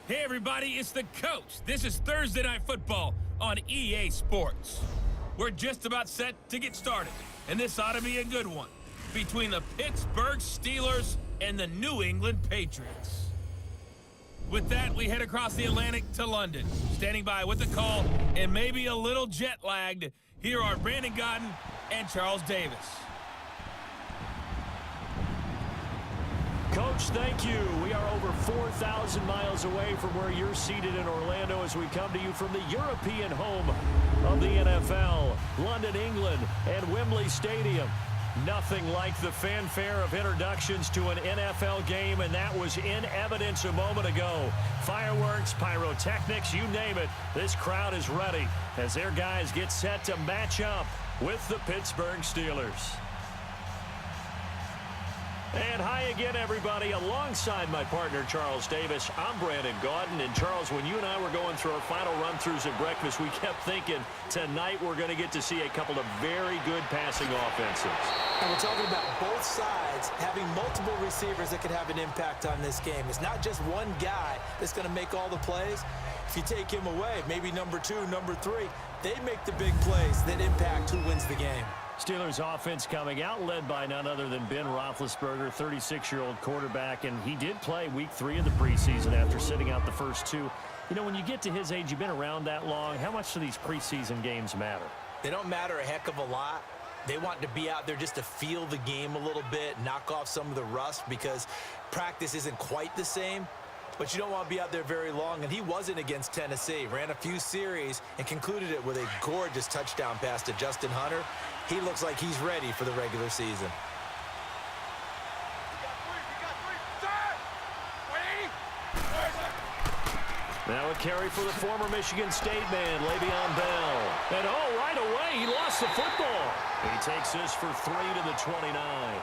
Hey everybody, it's the coach. This is Thursday Night Football on EA Sports. We're just about set to get started, and this ought to be a good one between the Pittsburgh Steelers and the New England Patriots. With that, we head across the Atlantic to London. Standing by with the call and maybe a little jet-lagged, here are Brandon Godden and Charles Davis. Coach, thank you. We are over 4,000 miles away from where you're seated in Orlando as we come to you from the European home of the NFL, London, England, and Wembley Stadium. Nothing like the fanfare of introductions to an NFL game, and that was in evidence a moment ago. Fireworks, pyrotechnics, you name it. This crowd is ready as their guys get set to match up with the Pittsburgh Steelers. And hi again, everybody. Alongside my partner, Charles Davis, I'm Brandon Godden. And Charles, when you and I were going through our final run-throughs at breakfast, we kept thinking tonight we're going to get to see a couple of very good passing offenses. And we're talking about both sides having multiple receivers that could have an impact on this game. It's not just one guy that's going to make all the plays. If you take him away, maybe number 2, number 3, they make the big plays that impact who wins the game. Steelers offense coming out, led by none other than Ben Roethlisberger, 36-year-old quarterback, and he did play week 3 of the preseason after sitting out the first 2. You know, when you get to his age, you've been around that long, how much do these preseason games matter? They don't matter a heck of a lot. They want to be out there just to feel the game a little bit, knock off some of the rust because practice isn't quite the same. But you don't want to be out there very long, and he wasn't against Tennessee. Ran a few series and concluded it with a gorgeous touchdown pass to Justin Hunter. He looks like he's ready for the regular season. Now a carry for the former Michigan State man, Le'Veon Bell. And oh, right away, he lost the football. He takes this for 3 to the 29.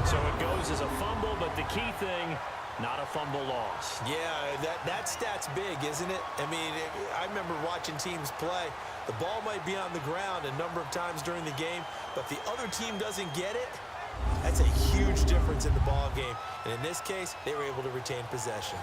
So it goes as a fumble, but the key thing, not a fumble loss. Yeah, that stat's big, isn't it? I mean, I remember watching teams play. The ball might be on the ground a number of times during the game, but if the other team doesn't get it, that's a huge difference in the ball game. And in this case, they were able to retain possession.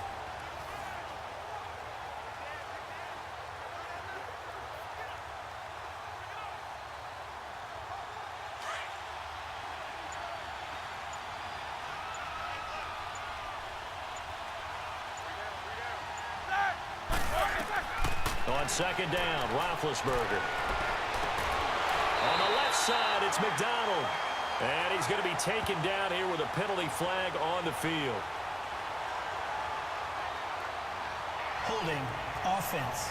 On second down, Roethlisberger. On the left side, it's McDonald. And he's going to be taken down here with a penalty flag on the field. Holding offense.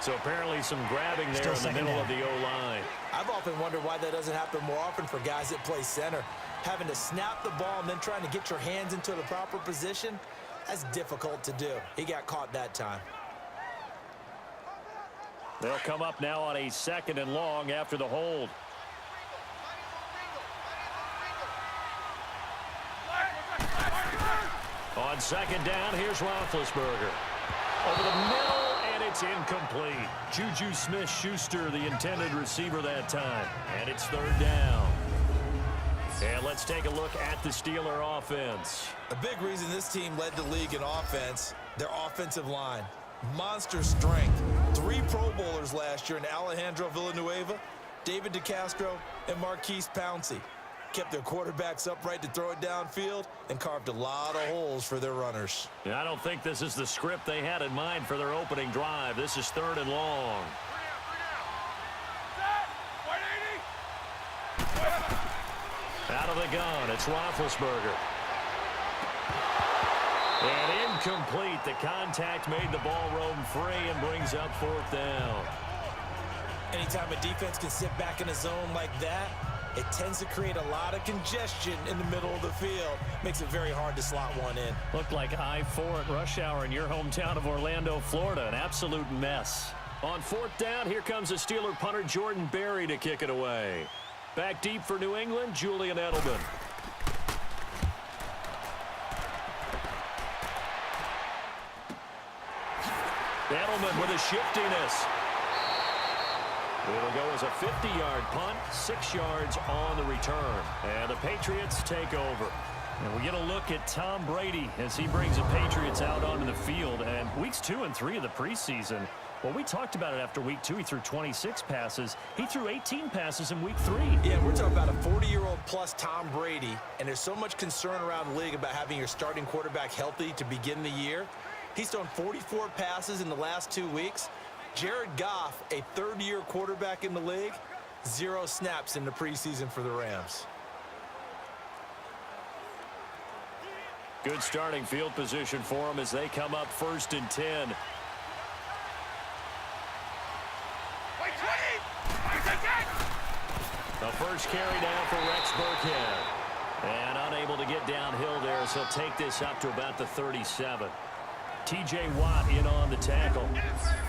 So apparently some grabbing there in the middle of the O-line. I've often wondered why that doesn't happen more often for guys that play center. Having to snap the ball and then trying to get your hands into the proper position, that's difficult to do. He got caught that time. They'll come up now on a 2nd and long after the hold. On 2nd down, here's Roethlisberger. Over the middle, and it's incomplete. Juju Smith-Schuster, the intended receiver that time. And it's 3rd down. And let's take a look at the Steeler offense. A big reason this team led the league in offense, their offensive line. Monster strength. 3 Pro Bowlers last year in Alejandro Villanueva, David DeCastro, and Marquise Pouncey. Kept their quarterbacks upright to throw it downfield and carved a lot of holes for their runners. I don't think this is the script they had in mind for their opening drive. This is 3rd and long. Out of the gun, it's Roethlisberger. And incomplete. The contact made the ball roam free and brings up 4th down. Anytime a defense can sit back in a zone like that, it tends to create a lot of congestion in the middle of the field. Makes it very hard to slot one in. Looked like I-4 at rush hour in your hometown of Orlando, Florida. An absolute mess. On 4th down, here comes the Steeler punter Jordan Berry to kick it away. Back deep for New England, Julian Edelman. Edelman with a shiftiness. It'll go as a 50-yard punt, 6 yards on the return. And the Patriots take over. And we get a look at Tom Brady as he brings the Patriots out onto the field. And weeks 2 and 3 of the preseason, well, we talked about it after week 2. He threw 26 passes. He threw 18 passes in week 3. Yeah, we're talking about a 40-year-old plus Tom Brady, and there's so much concern around the league about having your starting quarterback healthy to begin the year. He's thrown 44 passes in the last 2 weeks. Jared Goff, a third-year quarterback in the league, 0 snaps in the preseason for the Rams. Good starting field position for them as they come up 1st and 10. The first carry down for Rex Burkhead. And unable to get downhill there, so he'll take this up to about the 37. T.J. Watt in on the tackle.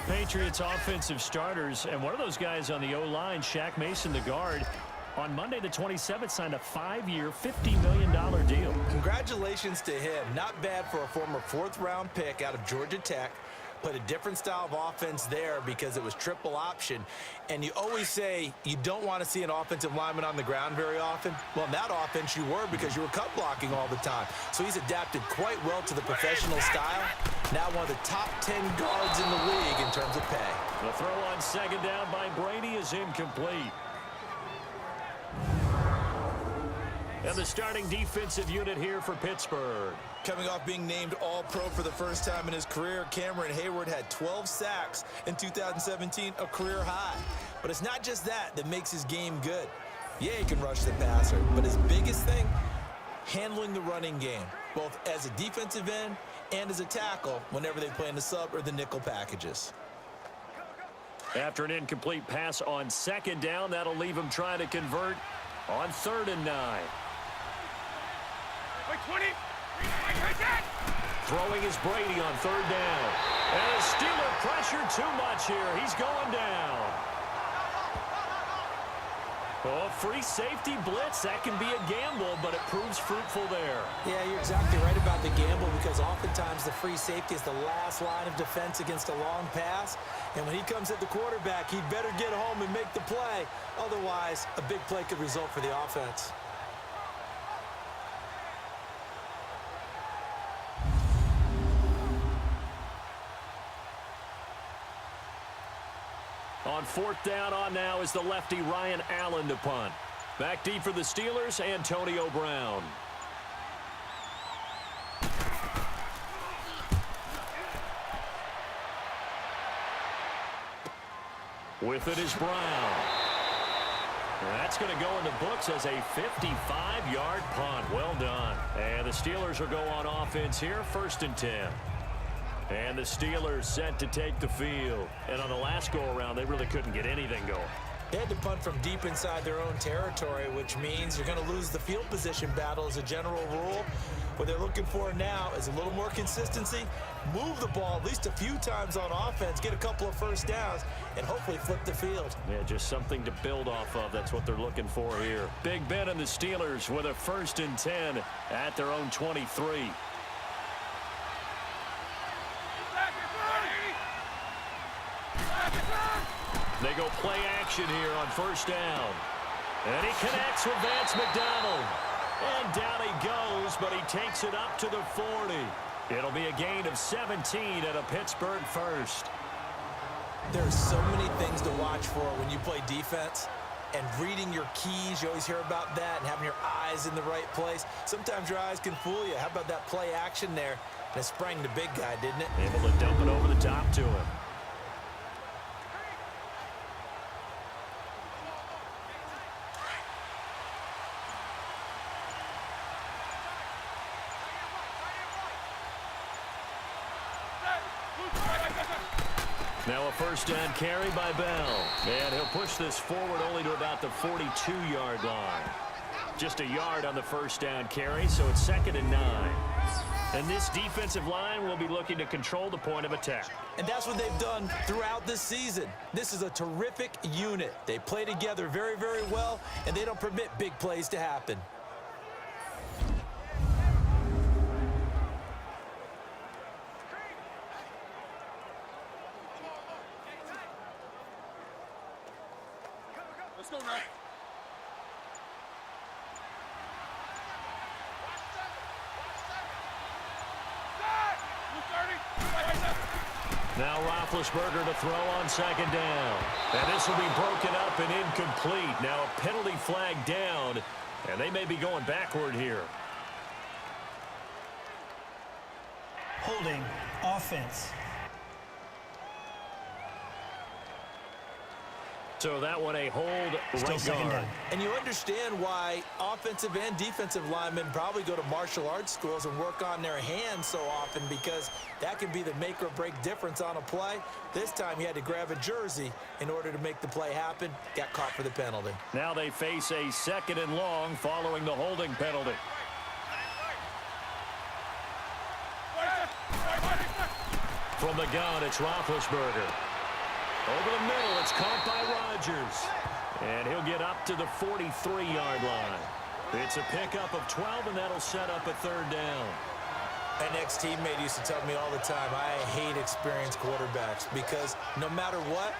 Patriots offensive starters, and one of those guys on the O-line, Shaq Mason, the guard, on Monday the 27th signed a 5-year, $50 million deal. Congratulations to him. Not bad for a former 4th-round pick out of Georgia Tech. Put a different style of offense there because it was triple option. And you always say you don't want to see an offensive lineman on the ground very often. Well, in that offense you were because you were cut blocking all the time. So he's adapted quite well to the professional style. Now one of the top 10 guards in the league in terms of pay. The throw on 2nd down by Brady is incomplete. And the starting defensive unit here for Pittsburgh. Coming off being named All-Pro for the first time in his career, Cameron Hayward had 12 sacks in 2017, a career high. But it's not just that makes his game good. Yeah, he can rush the passer, but his biggest thing, handling the running game, both as a defensive end and as a tackle whenever they play in the sub or the nickel packages. After an incomplete pass on 2nd down, that'll leave him trying to convert on 3rd and 9. Throwing is Brady on 3rd down. And the Steeler pressure too much here. He's going down. Oh, free safety blitz. That can be a gamble, but it proves fruitful there. Yeah, you're exactly right about the gamble because oftentimes the free safety is the last line of defense against a long pass. And when he comes at the quarterback, he'd better get home and make the play. Otherwise, a big play could result for the offense. On 4th down on now is the lefty Ryan Allen to punt. Back deep for the Steelers, Antonio Brown. With it is Brown. That's going to go in the books as a 55-yard punt. Well done. And the Steelers will go on offense here, 1st and 10. And the Steelers set to take the field. And on the last go-around, they really couldn't get anything going. They had to punt from deep inside their own territory, which means you're going to lose the field position battle as a general rule. What they're looking for now is a little more consistency, move the ball at least a few times on offense, get a couple of 1st downs, and hopefully flip the field. Yeah, just something to build off of. That's what they're looking for here. Big Ben and the Steelers with a 1st and 10 at their own 23. They go play action here on 1st down. And he connects with Vance McDonald. And down he goes, but he takes it up to the 40. It'll be a gain of 17 at a Pittsburgh 1st. There's so many things to watch for when you play defense. And reading your keys, you always hear about that, and having your eyes in the right place. Sometimes your eyes can fool you. How about that play action there? And it sprang the big guy, didn't it? Able to dump it over the top to him. Now a 1st down carry by Bell. And he'll push this forward only to about the 42-yard line. Just a yard on the 1st down carry, so it's 2nd and 9. And this defensive line will be looking to control the point of attack. And that's what they've done throughout this season. This is a terrific unit. They play together very, very well, and they don't permit big plays to happen. Now Roethlisberger to throw on second down. And this will be broken up and incomplete. Now a penalty flag down, and they may be going backward here. Holding offense. So that one a hold Still right second guard. down. And you understand why offensive and defensive linemen probably go to martial arts schools and work on their hands so often, because that can be the make or break difference on a play. This time he had to grab a jersey in order to make the play happen. Got caught for the penalty. Now they face a 2nd and long following the holding penalty. From the gun, it's Roethlisberger. Over the middle, it's caught by Rodgers. And he'll get up to the 43-yard line. It's a pickup of 12, and that'll set up a 3rd down. An ex-teammate used to tell me all the time, I hate experienced quarterbacks, because no matter what,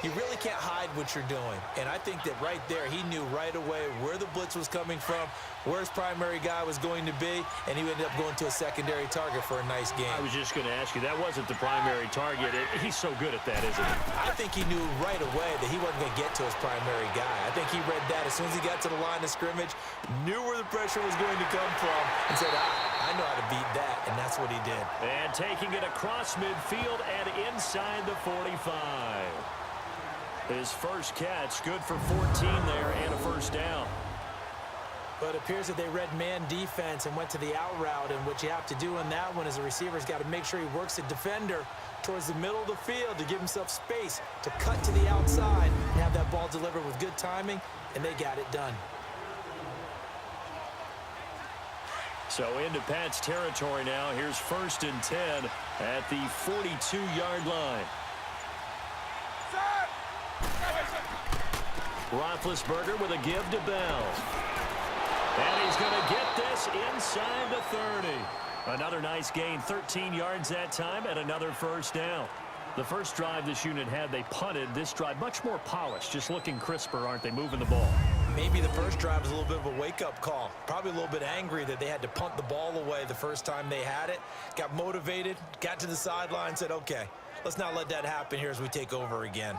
you really can't hide what you're doing. And I think that right there, he knew right away where the blitz was coming from, where his primary guy was going to be, and he ended up going to a secondary target for a nice game. I was just going to ask you, that wasn't the primary target. He's so good at that, isn't he? I think he knew right away that he wasn't going to get to his primary guy. I think he read that as soon as he got to the line of scrimmage, knew where the pressure was going to come from, and said, I know how to beat that, and that's what he did. And taking it across midfield and inside the 45. His first catch, good for 14 there and a 1st down. But it appears that they read man defense and went to the out route, and what you have to do in that one is the receiver's got to make sure he works the defender towards the middle of the field to give himself space to cut to the outside and have that ball delivered with good timing, and they got it done. So into Pat's territory now. Here's 1st and 10 at the 42-yard line. Roethlisberger with a give to Bell. And he's going to get this inside the 30. Another nice gain, 13 yards that time, and another 1st down. The first drive this unit had, they punted. This drive, much more polished, just looking crisper, aren't they, moving the ball? Maybe the first drive was a little bit of a wake-up call. Probably a little bit angry that they had to punt the ball away the first time they had it. Got motivated, got to the sideline, said, okay, let's not let that happen here as we take over again.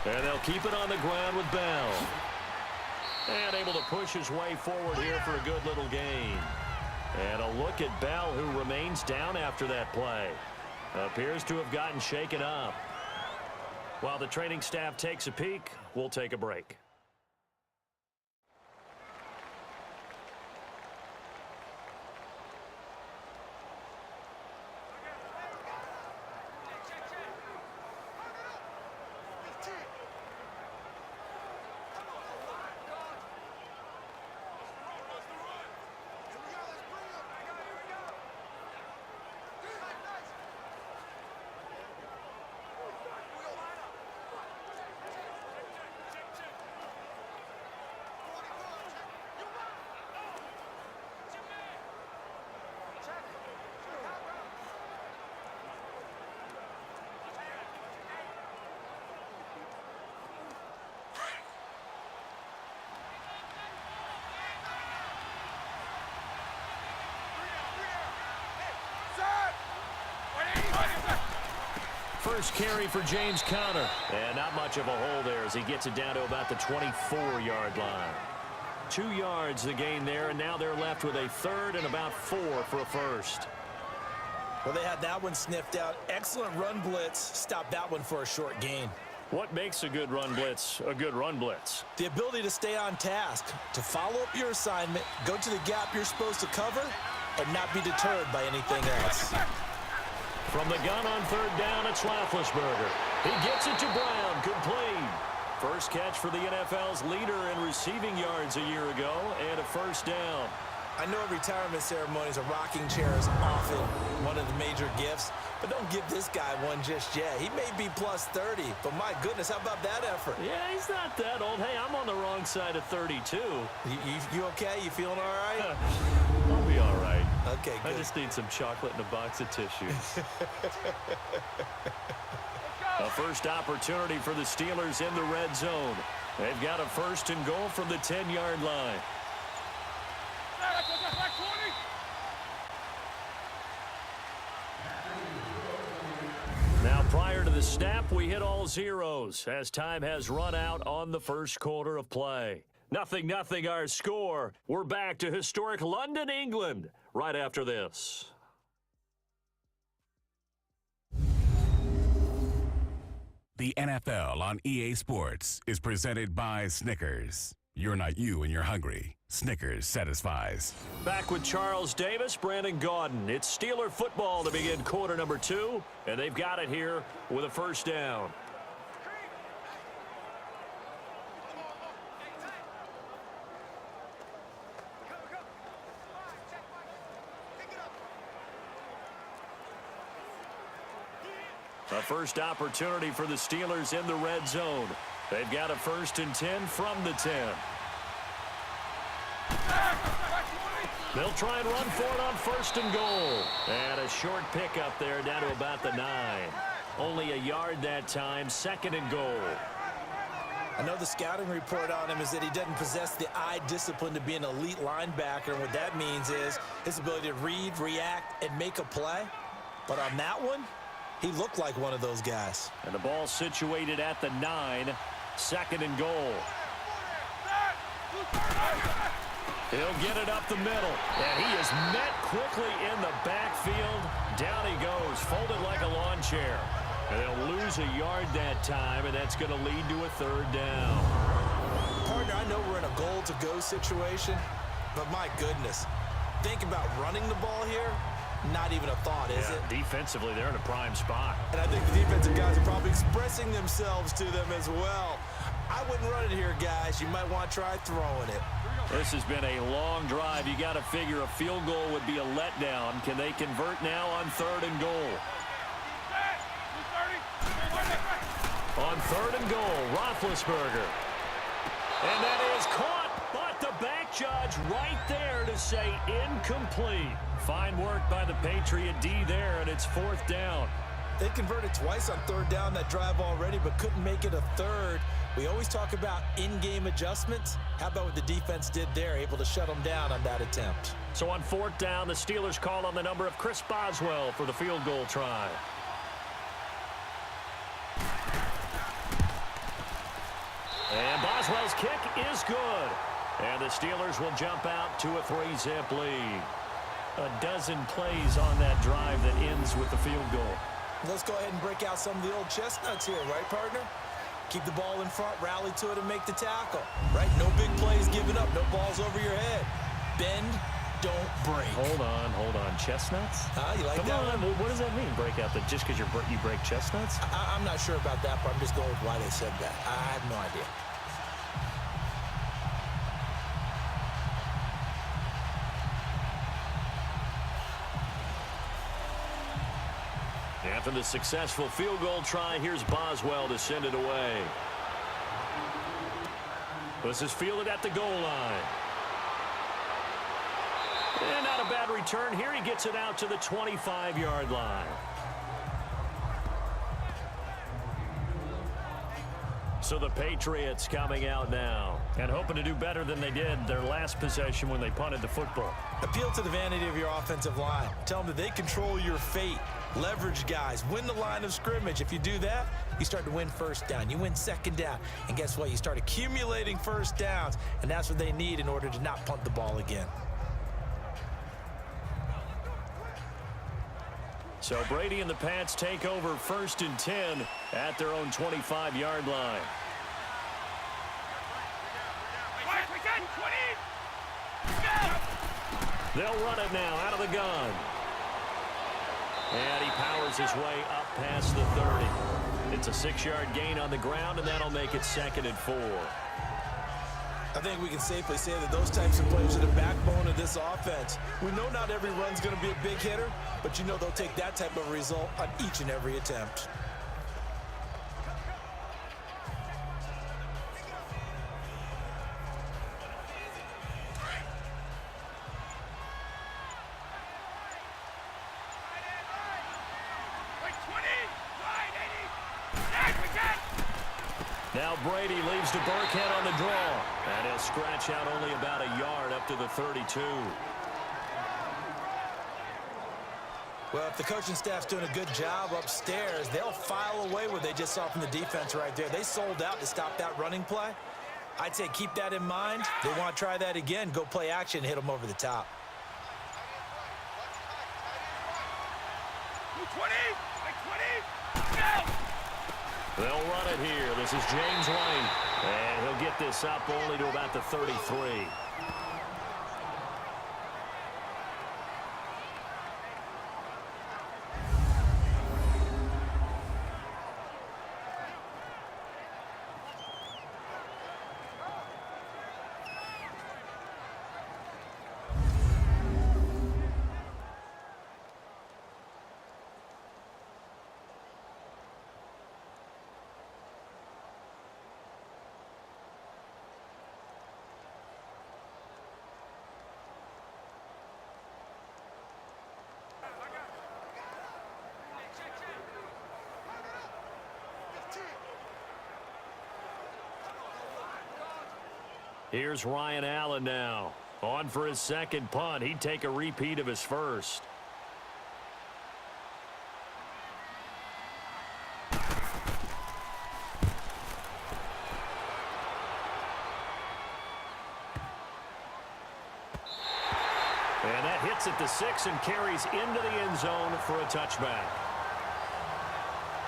And they'll keep it on the ground with Bell. And able to push his way forward here for a good little gain. And a look at Bell, who remains down after that play. Appears to have gotten shaken up. While the training staff takes a peek, we'll take a break. First carry for James Conner. And not much of a hole there as he gets it down to about the 24-yard line. 2 yards the gain there, and now they're left with a 3rd and about 4 for a 1st. Well, they had that one sniffed out. Excellent run blitz. Stopped that one for a short gain. What makes a good run blitz a good run blitz? The ability to stay on task, to follow up your assignment, go to the gap you're supposed to cover, and not be deterred by anything else. From the gun on 3rd down, it's Roethlisberger. He gets it to Brown, complete. First catch for the NFL's leader in receiving yards a year ago, and a 1st down. I know at retirement ceremonies, a rocking chair is often one of the major gifts, but don't give this guy one just yet. He may be plus 30, but my goodness, how about that effort? Yeah, he's not that old. Hey, I'm on the wrong inside of 32. You okay? You feeling all right? I'll be all right. Okay, good. I just need some chocolate and a box of tissues. A first opportunity for the Steelers in the red zone. They've got a 1st and goal from the 10-yard line. Now, prior to the snap, we hit all zeros as time has run out on the first quarter of play. 0-0 our score. We're back to historic London, England, right after this. The NFL on EA Sports is presented by Snickers. You're not you when you're hungry. Snickers satisfies. Back with Charles Davis, Brandon Gaudin. It's Steeler football to begin quarter number 2, and they've got it here with a 1st down. A first opportunity for the Steelers in the red zone. They've got a 1st and 10 from the 10. They'll try and run for it on 1st and goal. And a short pickup there down to about the 9. Only a yard that time, 2nd and goal. I know the scouting report on him is that he doesn't possess the eye discipline to be an elite linebacker. And what that means is his ability to read, react, and make a play. But on that one, he looked like one of those guys. And the ball situated at the 9, 2nd and goal. He'll get it up the middle, and he is met quickly in the backfield. Down he goes, folded like a lawn chair. And they'll lose a yard that time, and that's going to lead to a 3rd down. Partner, I know we're in a goal-to-go situation, but my goodness, think about running the ball here. Not even a thought, is it? Defensively, they're in a prime spot. And I think the defensive guys are probably expressing themselves to them as well. I wouldn't run it here, guys. You might want to try throwing it. This has been a long drive. You got to figure a field goal would be a letdown. Can they convert now on 3rd and goal? On 3rd and goal, Roethlisberger. And that is caught, but the back judge right there to say incomplete. Fine work by the Patriot D there, and it's 4th down. They converted twice on 3rd down that drive already, but couldn't make it a 3rd. We always talk about in-game adjustments. How about what the defense did there, able to shut them down on that attempt? So on 4th down, the Steelers call on the number of Chris Boswell for the field goal try. And Boswell's kick is good. And the Steelers will jump out to a 3-zip lead. A dozen plays on that drive that ends with the field goal. Let's go ahead and break out some of the old chestnuts here, right, partner? Keep the ball in front, rally to it, and make the tackle, right? No big plays given up, no balls over your head. Bend, don't break. Hold on. Chestnuts? You like Come that on, one? what does that mean, break out? That just because you break chestnuts? I'm not sure about that, but I'm just going with why they said that. I have no idea. After the successful field goal try, here's Boswell to send it away. This is fielded at the goal line. And not a bad return here. He gets it out to the 25-yard line. So the Patriots coming out now and hoping to do better than they did their last possession when they punted the football. Appeal to the vanity of your offensive line. Tell them that they control your fate. Leverage guys. Win the line of scrimmage. If you do that, you start to win 1st down. You win 2nd down. And guess what? You start accumulating 1st downs. And that's what they need in order to not punt the ball again. So Brady and the Pats take over 1st and 10 at their own 25-yard line. They'll run it now out of the gun. And he powers his way up past the 30. It's a 6-yard gain on the ground, and that'll make it 2nd and 4. I think we can safely say that those types of plays are the backbone of this offense. We know not every run's going to be a big hitter, but you know they'll take that type of result on each and every attempt. Now Brady leaves to Burkhead on the draw. And he'll scratch out only about a yard up to the 32. Well, if the coaching staff's doing a good job upstairs, they'll file away what they just saw from the defense right there. They sold out to stop that running play. I'd say keep that in mind. They want to try that again. Go play action, hit them over the top. 20! They'll run it here. This is James White. And he'll get this up only to about the 33. Here's Ryan Allen now. On for his second punt. He'd take a repeat of his first. And that hits at the 6 and carries into the end zone for a touchback.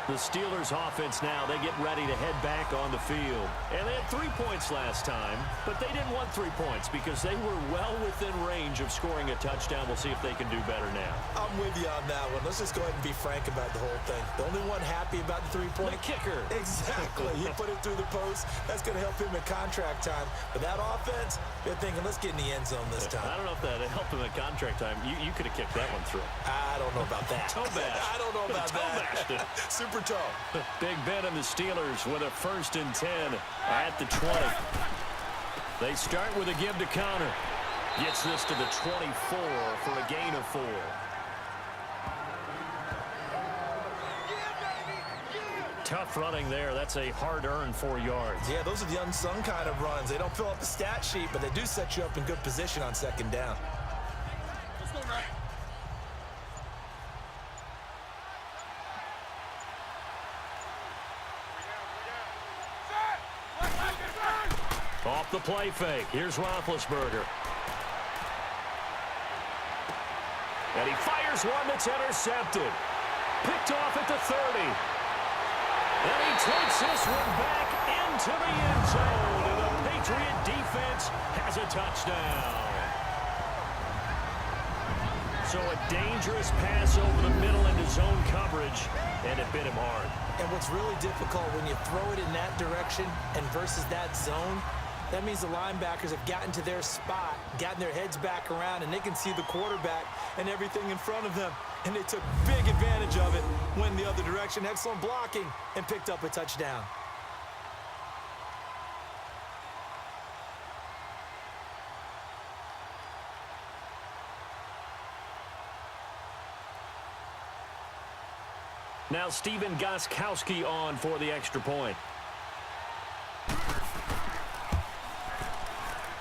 The Steelers offense now, they get ready to head back on the field. And they had 3 points last time, but they didn't want 3 points because they were well within range of scoring a touchdown. We'll see if they can do better now. I'm with you on that one. Let's just go ahead and be frank about the whole thing. The only one happy about the 3-point. The kicker. Exactly. He put it through the post. That's going to help him in contract time. But that offense, they're thinking, let's get in the end zone this time. I don't know if that helped him in contract time. You could have kicked that one through. I don't know about that. Toe bash. I don't know about that. Super toe. Big Ben and the Steelers with a 1st and 10 at the 20. They start with a give to counter. Gets this to the 24 for a gain of 4. Tough running there. That's a hard-earned 4 yards. Yeah, those are the unsung kind of runs. They don't fill up the stat sheet, but they do set you up in good position on 2nd down. Let's go, Ryan. Off the play fake. Here's Roethlisberger. And he fires one that's intercepted. Picked off at the 30. And he takes this one back into the end zone. And the Patriot defense has a touchdown. So a dangerous pass over the middle into zone coverage. And it bit him hard. And what's really difficult when you throw it in that direction and versus that zone, that means the linebackers have gotten to their spot, gotten their heads back around, and they can see the quarterback and everything in front of them. And they took big advantage of it, went the other direction, excellent blocking, and picked up a touchdown. Now Steven Gostkowski on for the extra point.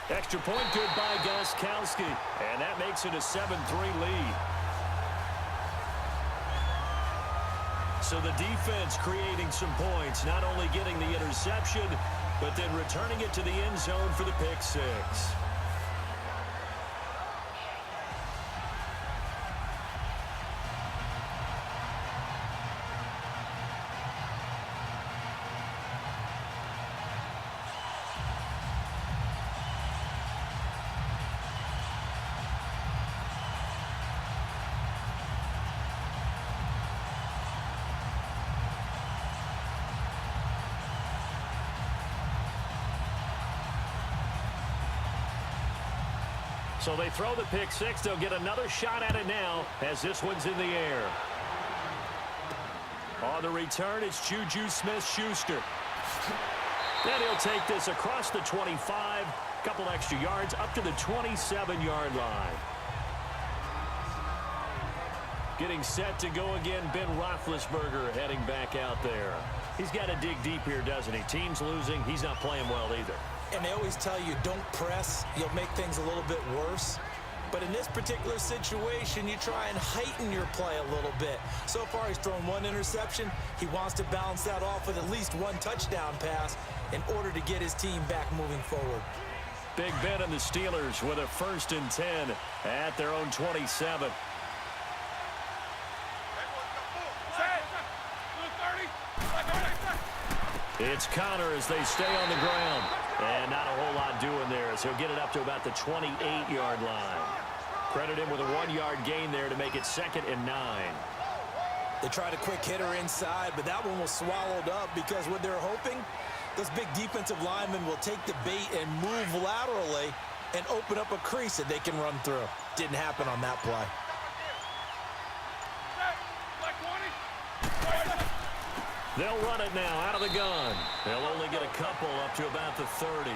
Extra point good by Gostkowski. And that makes it a 7-3 lead. So the defense creating some points, not only getting the interception, but then returning it to the end zone for the pick 6. So they throw the pick 6. They'll get another shot at it now as this one's in the air. On the return, it's Juju Smith-Schuster. And he'll take this across the 25. Couple extra yards up to the 27-yard line. Getting set to go again, Ben Roethlisberger heading back out there. He's got to dig deep here, doesn't he? Team's losing. He's not playing well either. And they always tell you, don't press. You'll make things a little bit worse. But in this particular situation, you try and heighten your play a little bit. So far, he's thrown one interception. He wants to balance that off with at least one touchdown pass in order to get his team back moving forward. Big Ben and the Steelers with a 1st and 10 at their own 27. It's Connor as they stay on the ground. And not a whole lot doing there as he'll get it up to about the 28-yard line. Credit him with a 1-yard gain there to make it 2nd and 9. They tried a quick hitter inside, but that one was swallowed up because what they're hoping, those big defensive linemen will take the bait and move laterally and open up a crease that they can run through. Didn't happen on that play. They'll run it now out of the gun. They'll only get a couple up to about the 30.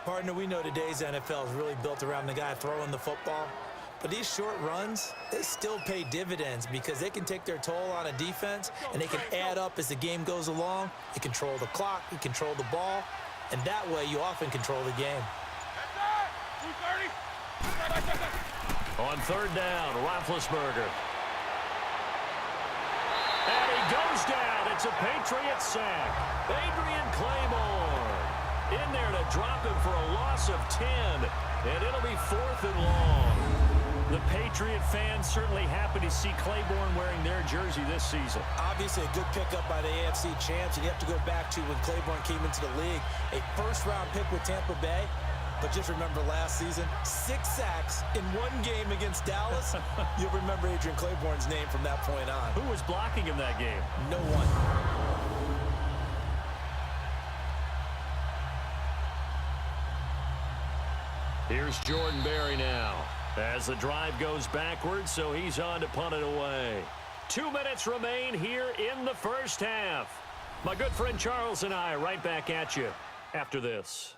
Partner, we know today's NFL is really built around the guy throwing the football. But these short runs, they still pay dividends because they can take their toll on a defense and they can add up as the game goes along. You control the clock, you control the ball, and that way you often control the game. On 3rd down, Roethlisberger. And he goes down. It's a Patriot sack. Adrian Claiborne in there to drop him for a loss of 10. And it'll be 4th and long. The Patriot fans certainly happy to see Claiborne wearing their jersey this season. Obviously a good pickup by the AFC champs. And you have to go back to when Claiborne came into the league. A 1st-round pick with Tampa Bay. But just remember last season, 6 sacks in one game against Dallas. You'll remember Adrian Claiborne's name from that point on. Who was blocking him that game? No one. Here's Jordan Berry now. As the drive goes backwards, so he's on to punt it away. 2 minutes remain here in the 1st half. My good friend Charles and I right back at you after this.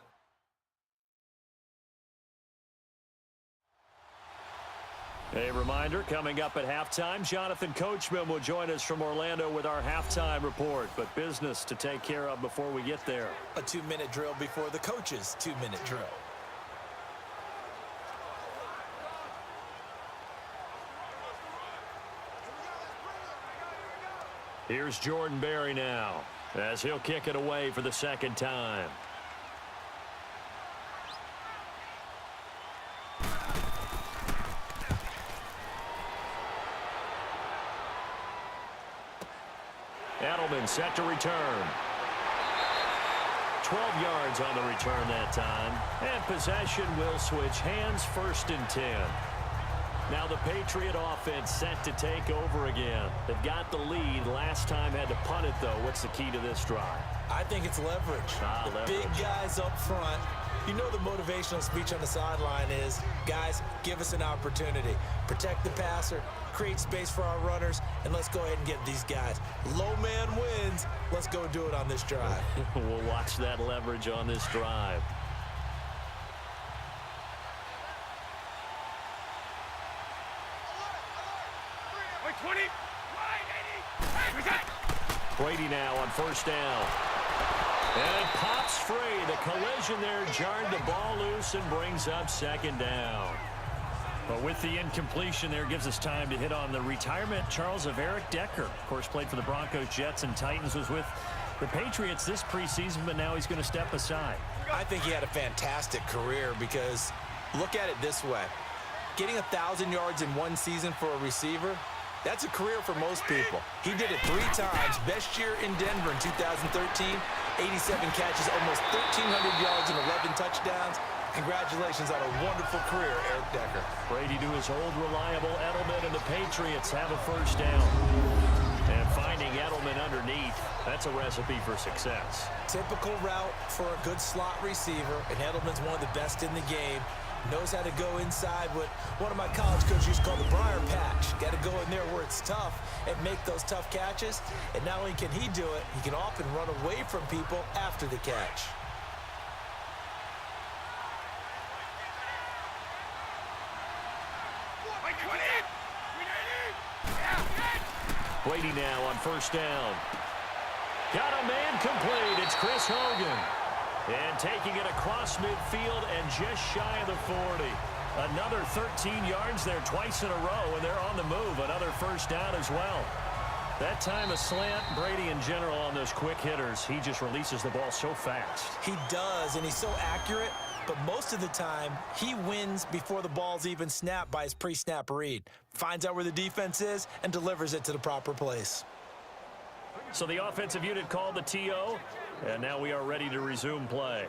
A reminder, coming up at halftime, Jonathan Coachman will join us from Orlando with our halftime report. But business to take care of before we get there. A 2-minute drill before the coach's 2-minute drill. Here's Jordan Berry now as he'll kick it away for the 2nd time. Edelman set to return. 12 yards on the return that time. And possession will switch hands, 1st and 10. Now the Patriot offense set to take over again. They've got the lead. Last time had to punt it, though. What's the key to this drive? I think it's leverage. Leverage. Big guys up front. You know the motivational speech on the sideline is, guys, give us an opportunity. Protect the passer, create space for our runners, and let's go ahead and get these guys. Low man wins. Let's go do it on this drive. We'll watch that leverage on this drive. Brady now on 1st down. And it pops free. The collision there jarred the ball loose and brings up 2nd down. But with the incompletion there, gives us time to hit on the retirement, Charles, of Eric Decker. Of course, played for the Broncos, Jets, and Titans, was with the Patriots this preseason, but now he's going to step aside. I think he had a fantastic career because look at it this way. Getting 1,000 yards in one season for a receiver, that's a career for most people. He did it 3 times. Best year in Denver in 2013, 87 catches, almost 1,300 yards and 11 touchdowns. Congratulations on a wonderful career, Eric Decker. Brady to his old reliable Edelman, and the Patriots have a 1st down. And finding Edelman underneath, that's a recipe for success. Typical route for a good slot receiver, and Edelman's one of the best in the game. Knows how to go inside what one of my college coaches used to call the briar patch. Got to go in there where it's tough and make those tough catches. And not only can he do it, he can often run away from people after the catch. Brady now on first down. Got a man complete. It's Chris Hogan. And taking it across midfield and just shy of the 40. Another 13 yards there twice in a row, and they're on the move. Another first down as well. That time a slant. Brady in general on those quick hitters, he just releases the ball so fast. He does, and he's so accurate. But most of the time, he wins before the ball's even snapped by his pre-snap read. Finds out where the defense is and delivers it to the proper place. So the offensive unit called the TO, and now we are ready to resume play.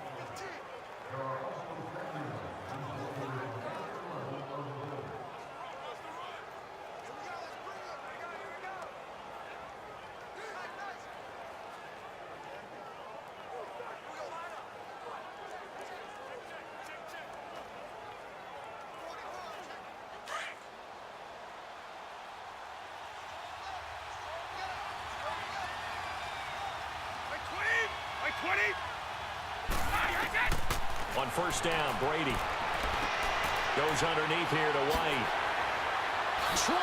On first down, Brady goes underneath here to White. 20!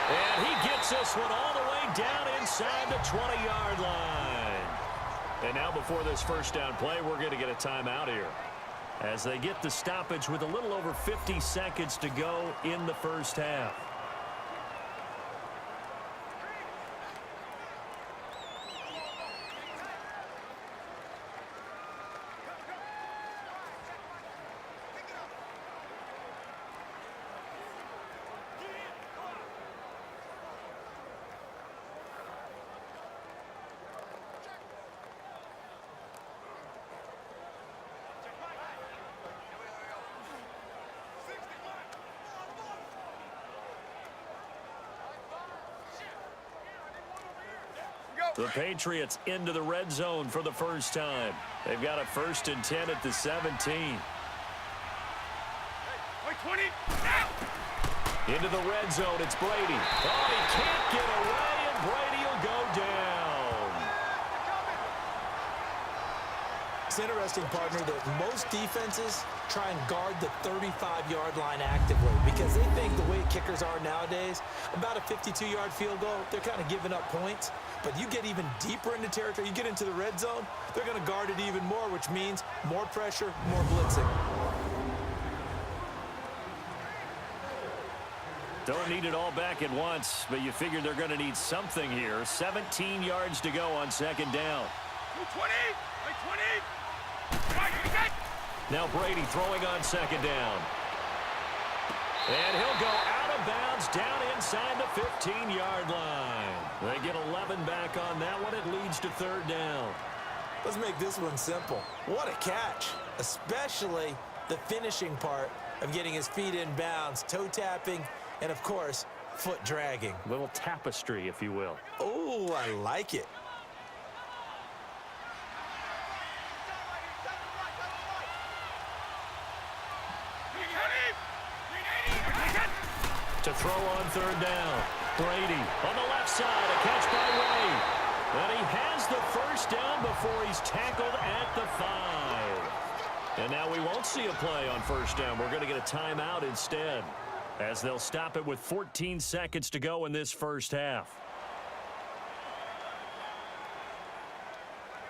And he gets this one all the way down inside the 20-yard line. And now before this first down play, we're going to get a timeout here, as they get the stoppage with a little over 50 seconds to go in the first half. The Patriots into the red zone for the first time. They've got a 1st and 10 at the 17. Into the red zone, it's Brady. Oh, he can't get away, and Brady will go down. It's interesting, partner, that most defenses try and guard the 35-yard line actively because they think the way kickers are nowadays, about a 52-yard field goal, they're kind of giving up points. But you get even deeper into territory, you get into the red zone, they're going to guard it even more, which means more pressure, more blitzing. Don't need it all back at once, but you figure they're going to need something here. 17 yards to go on second down. 20! Now Brady throwing on second down. And he'll go out of bounds down inside the 15-yard line. They get 11 back on that one. It leads to third down. Let's make this one simple. What a catch, especially the finishing part of getting his feet in bounds, toe tapping, and, of course, foot dragging. Little tapestry, if you will. Oh, I like it. To throw on third down. Brady on the left side. A catch by White. And he has the first down before he's tackled at the 5. And now we won't see a play on first down. We're going to get a timeout instead, as they'll stop it with 14 seconds to go in this first half.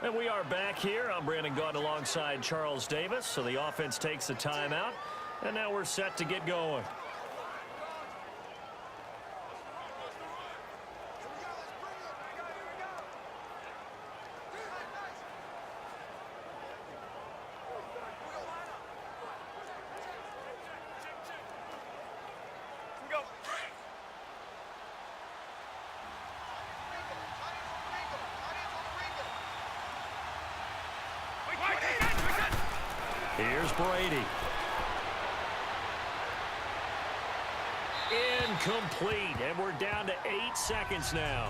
And we are back here. I'm Brandon Gaunt alongside Charles Davis. So the offense takes a timeout. And now we're set to get going. Here's Brady. Incomplete, and we're down to 8 seconds now.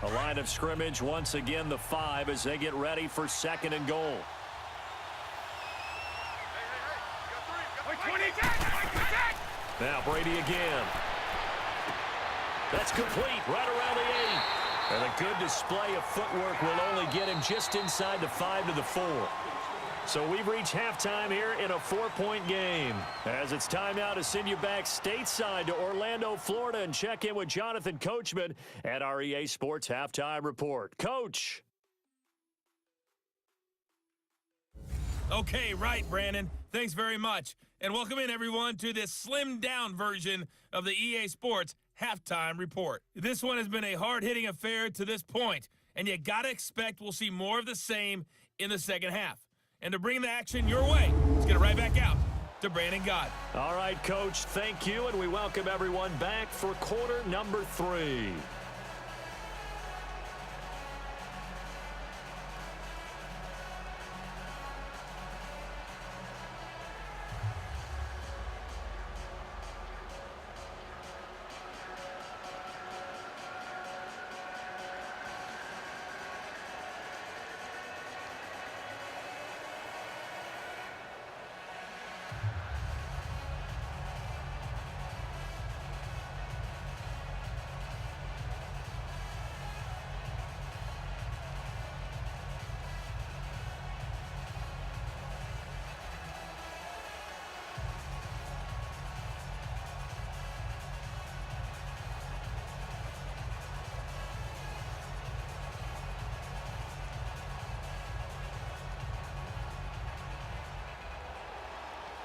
A line of scrimmage, once again the 5 as they get ready for second and goal. Now Brady again. That's complete right around the 8. And a good display of footwork will only get him just inside the 5 to the 4. So we've reached halftime here in a 4-point game. As it's time now to send you back stateside to Orlando, Florida, and check in with Jonathan Coachman at our EA Sports Halftime Report. Coach. Okay, right, Brandon. Thanks very much. And welcome in, everyone, to this slimmed-down version of the EA Sports Halftime Report. This one has been a hard-hitting affair to this point, and you got to expect we'll see more of the same in the second half. And to bring the action your way, let's get it right back out to Brandon Gott. All right, Coach, thank you, and we welcome everyone back for quarter number 3.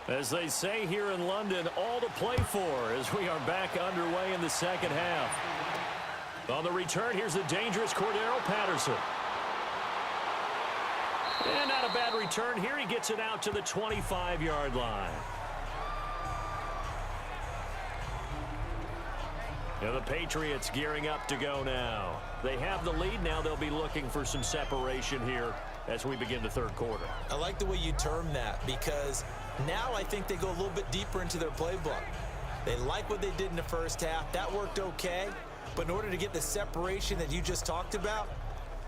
As they say here in London, all to play for as we are back underway in the second half. On the return, here's the dangerous Cordero Patterson. And not a bad return here. He gets it out to the 25-yard line. And the Patriots gearing up to go now. They have the lead. Now they'll be looking for some separation here as we begin the third quarter. I like the way you term that because now I think they go a little bit deeper into their playbook. They like what they did in the first half. That worked okay. But in order to get the separation that you just talked about,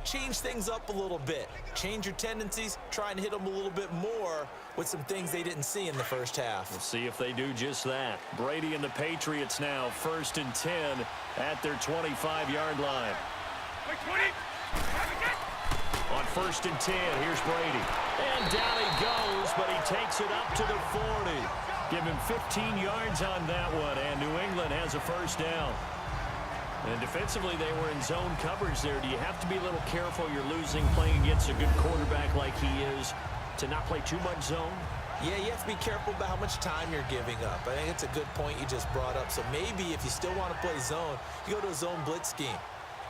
change things up a little bit. Change your tendencies. Try and hit them a little bit more with some things they didn't see in the first half. We'll see if they do just that. Brady and the Patriots now 1st and 10 at their 25-yard line. On 1st and 10, here's Brady. And down he goes, but he takes it up to the 40. Give him 15 yards on that one, and New England has a first down. And defensively, they were in zone coverage there. Do you have to be a little careful? You're losing playing against a good quarterback like he is to not play too much zone? Yeah, you have to be careful about how much time you're giving up. I think it's a good point you just brought up. So maybe if you still want to play zone, you go to a zone blitz scheme.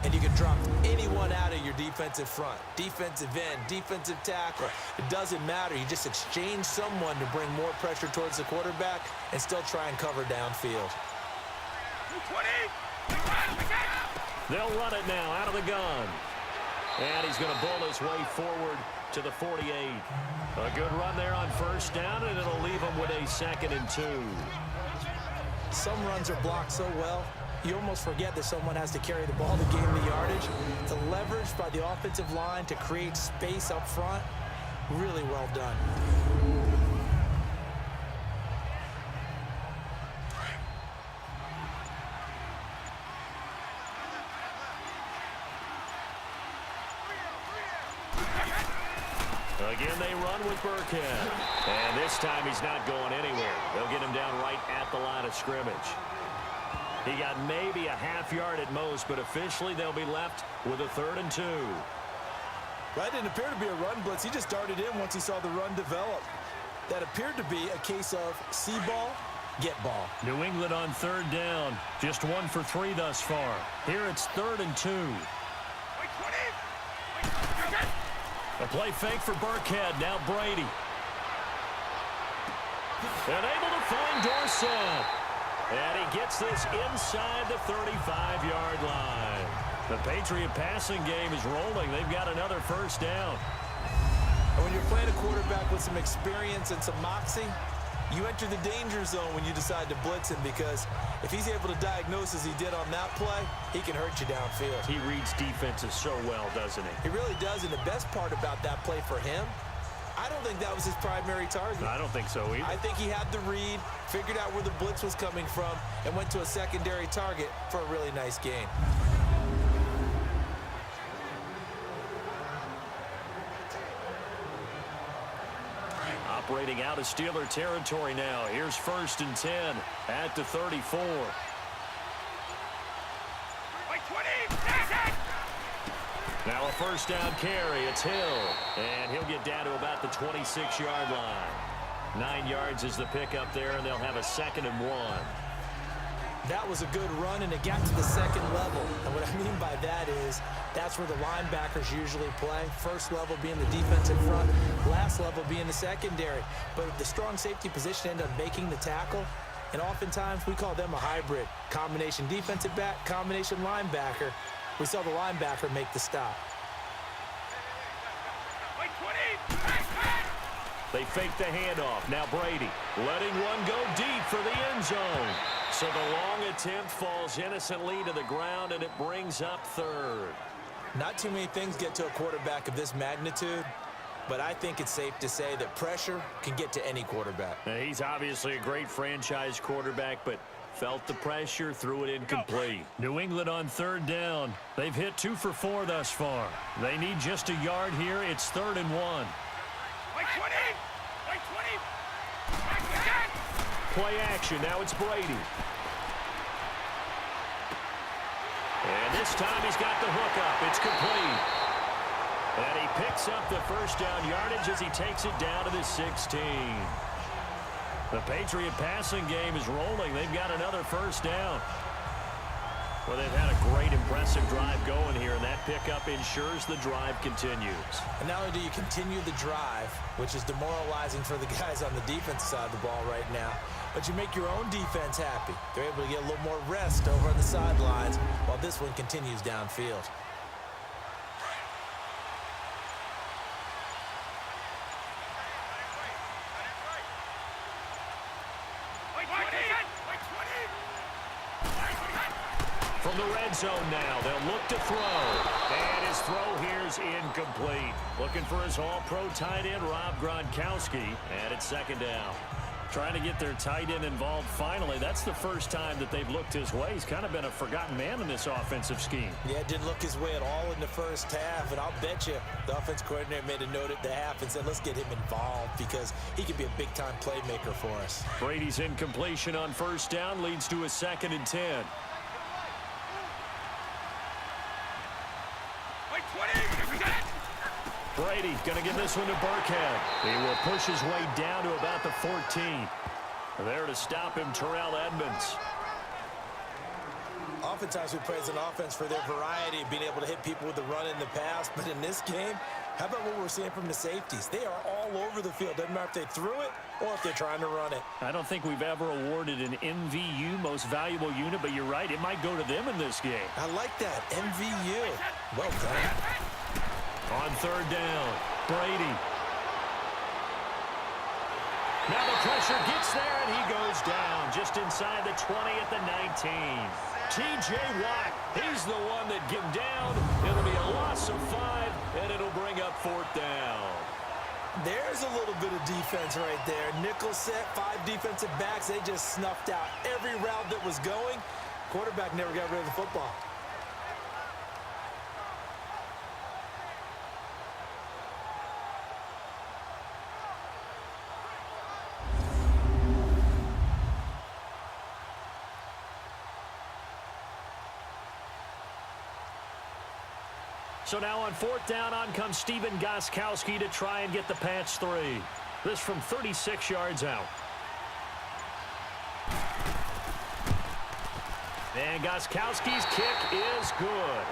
And you can drop anyone out of your defensive front. Defensive end, defensive tackle. It doesn't matter. You just exchange someone to bring more pressure towards the quarterback and still try and cover downfield. They'll run it now out of the gun. And he's going to bull his way forward to the 48. A good run there on first down, and it'll leave him with a 2nd and 2. Some runs are blocked so well, you almost forget that someone has to carry the ball to gain the yardage. The leverage by the offensive line to create space up front, really well done. Again, they run with Burkhead. And this time he's not going anywhere. They'll get him down right at the line of scrimmage. He got maybe a half yard at most, but officially they'll be left with a 3rd and 2. That didn't appear to be a run blitz. He just darted in once he saw the run develop. That appeared to be a case of see ball, get ball. New England on 3rd down. Just 1 for 3 thus far. Here it's 3rd and 2. A play fake for Burkhead. Now Brady. And able to find Dorsett. And he gets this inside the 35-yard line. The Patriot passing game is rolling. They've got another first down. And when you're playing a quarterback with some experience and some moxie, you enter the danger zone when you decide to blitz him, because if he's able to diagnose as he did on that play, he can hurt you downfield. He reads defenses so well, doesn't he? He really does, and the best part about that play for him, I don't think that was his primary target. I don't think so either. I think he had the read, figured out where the blitz was coming from, and went to a secondary target for a really nice gain. operating out of Steeler territory now. Here's 1st and 10 at the 34. Now a 1st down carry. It's Hill. And he'll get down to about the 26-yard line. 9 yards is the pickup there, and they'll have a 2nd and 1. That was a good run, and it got to the 2nd level. And what I mean by that is that's where the linebackers usually play. First level being the defensive front, last level being the secondary. But the strong safety position ended up making the tackle. And oftentimes we call them a hybrid. Combination defensive back, combination linebacker. We saw the linebacker make the stop. They fake the handoff. Now Brady letting one go deep for the end zone. So the long attempt falls innocently to the ground, and it brings up 3rd. Not too many things get to a quarterback of this magnitude, but I think it's safe to say that pressure can get to any quarterback. Now, he's obviously a great franchise quarterback, but felt the pressure, threw it incomplete. New England on 3rd down. They've hit 2 for 4 thus far. They need just a yard here. It's 3rd and 1. Play action. Now it's Brady. And this time he's got the hook up. It's complete. And he picks up the 1st down yardage as he takes it down to the 16. The Patriot passing game is rolling. They've got another 1st down. Well, they've had a great, impressive drive going here, and that pickup ensures the drive continues. And not only do you continue the drive, which is demoralizing for the guys on the defensive side of the ball right now, but you make your own defense happy. They're able to get a little more rest over on the sidelines while this one continues downfield. From the red zone now, they'll look to throw. And his throw here's incomplete. Looking for his all-pro tight end, Rob Gronkowski. And it's 2nd down. Trying to get their tight end involved finally. That's the first time that they've looked his way. He's kind of been a forgotten man in this offensive scheme. Yeah, it didn't look his way at all in the first half. And I'll bet you the offense coordinator made a note at the half and said, let's get him involved because he could be a big-time playmaker for us. Brady's incompletion on 1st down leads to a 2nd and 10. Brady going to give this one to Burkhead. He will push his way down to about the 14. There to stop him, Terrell Edmonds. Oftentimes we praise an offense for their variety of being able to hit people with the run in the pass. But in this game, how about what we're seeing from the safeties? They are all over the field. Doesn't matter if they threw it or if they're trying to run it. I don't think we've ever awarded an MVU, most valuable unit, but you're right. It might go to them in this game. I like that. MVU. Well done. On 3rd down, Brady. Now the pressure gets there, and he goes down just inside the 20 at the 19. T.J. Watt, he's the one that get down. It'll be a loss of 5, and it'll bring up 4th down. There's a little bit of defense right there. Nickel set, 5 defensive backs. They just snuffed out every route that was going. Quarterback never got rid of the football. So now on 4th down, on comes Stephen Gostkowski to try and get the patch 3. This from 36 yards out. And Gostkowski's kick is good.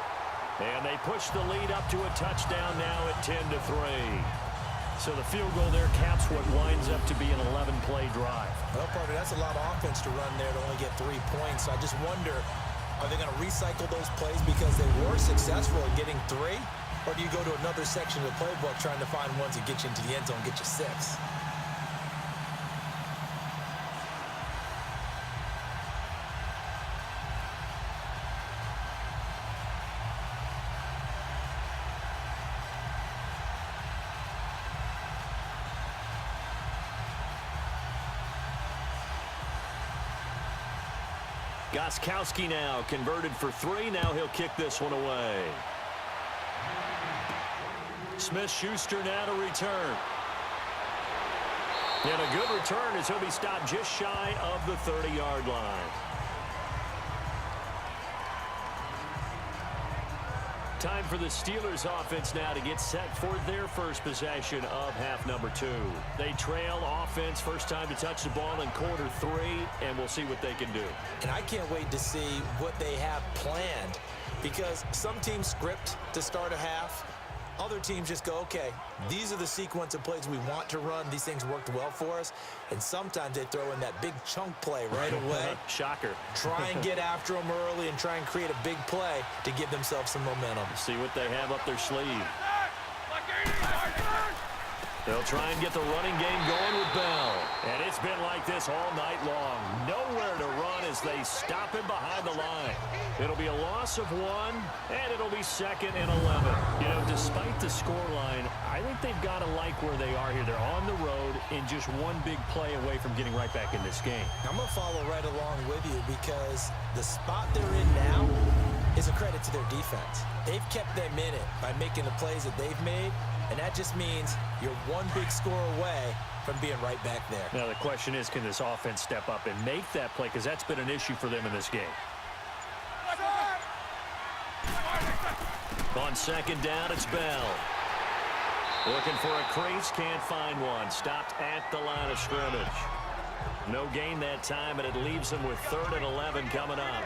And they push the lead up to a touchdown now at 10-3. So the field goal there caps what winds up to be an 11-play drive. Well, partner, that's a lot of offense to run there to only get 3 points. So I just wonder, are they going to recycle those plays because they were successful in getting 3? Or do you go to another section of the playbook trying to find ones that get you into the end zone and get you 6? Gostkowski now converted for 3. Now he'll kick this one away. Smith-Schuster now to return. And a good return as he'll be stopped just shy of the 30-yard line. Time for the Steelers offense now to get set for their first possession of half number 2. They trail offense, first time to touch the ball in quarter 3, and we'll see what they can do. And I can't wait to see what they have planned, because some teams script to start a half. Other teams just go, okay, these are the sequence of plays we want to run. These things worked well for us. And sometimes they throw in that big chunk play right away. Shocker. Try and get after them early and try and create a big play to give themselves some momentum. See what they have up their sleeve. They'll try and get the running game going with Bell. And it's been like this all night long. Nowhere to run as they stop him behind the line. It'll be a loss of 1, and it'll be 2nd and 11. You know, despite the scoreline, I think they've got to like where they are here. They're on the road and just one big play away from getting right back in this game. I'm going to follow right along with you, because the spot they're in now is a credit to their defense. They've kept them in it by making the plays that they've made. And that just means you're one big score away from being right back there. Now, the question is, can this offense step up and make that play? Because that's been an issue for them in this game. On 2nd down, it's Bell. Looking for a crease, can't find one. Stopped at the line of scrimmage. No gain that time, and it leaves them with 3rd and 11 coming up.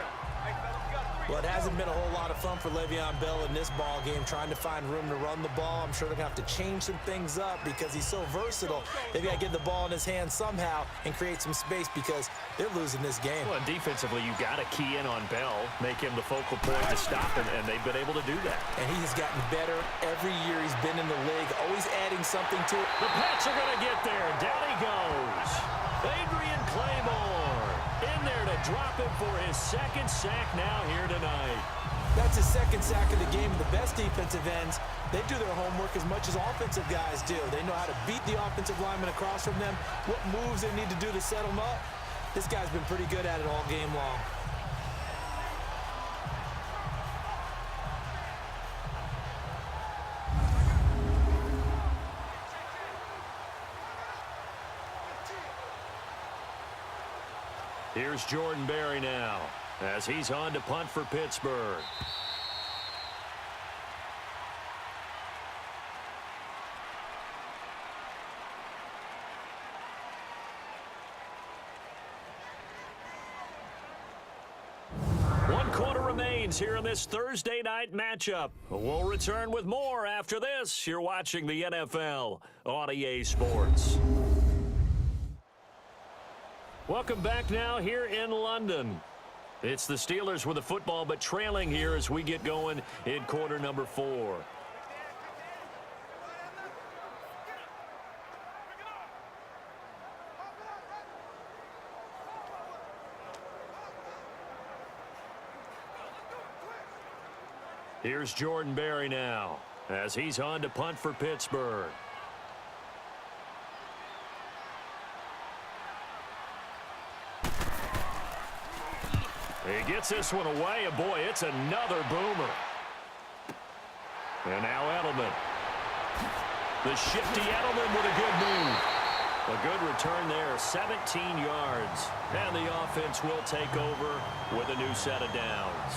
Well, it hasn't been a whole lot of fun for Le'Veon Bell in this ball game, trying to find room to run the ball. I'm sure they're going to have to change some things up because he's so versatile. They've got to get the ball in his hands somehow and create some space, because they're losing this game. Well, defensively, you've got to key in on Bell, make him the focal point to stop him, and they've been able to do that. And he has gotten better every year he's been in the league, always adding something to it. The Pats are going to get there. Down he goes. Adrian Claymore in there to drop him for his 2nd sack now here tonight. That's his 2nd sack of the game. The best defensive ends, they do their homework as much as offensive guys do. They know how to beat the offensive lineman across from them, what moves they need to do to set them up. This guy's been pretty good at it all game long. Here's Jordan Berry now as he's on to punt for Pittsburgh. One quarter remains here in this Thursday night matchup. We'll return with more after this. You're watching the NFL on EA Sports. Welcome back now here in London. It's the Steelers with the football, but trailing here as we get going in quarter number 4. Here's Jordan Berry now as he's on to punt for Pittsburgh. He gets this one away, and boy, it's another boomer. And now Edelman. The shifty Edelman with a good move. A good return there, 17 yards. And the offense will take over with a new set of downs.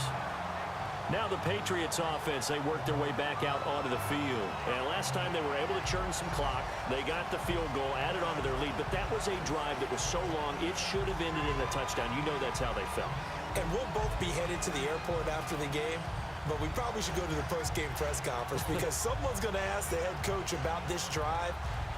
Now the Patriots offense, they worked their way back out onto the field. And last time they were able to churn some clock. They got the field goal, added onto their lead, but that was a drive that was so long, it should have ended in a touchdown. You know that's how they felt. And we'll both be headed to the airport after the game, but we probably should go to the post-game press conference, because someone's going to ask the head coach about this drive,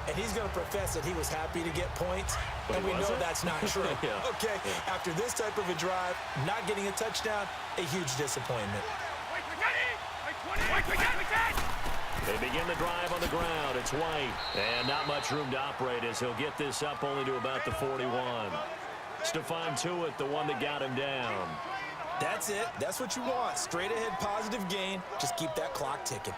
and he's going to profess that he was happy to get points, and we know that's not true. Yeah. Okay, after this type of a drive, not getting a touchdown, a huge disappointment. They begin the drive on the ground. It's White, and not much room to operate as he'll get this up only to about the 41. Stephon Tuitt, the one that got him down. That's it. That's what you want. Straight ahead positive gain. Just keep that clock ticking.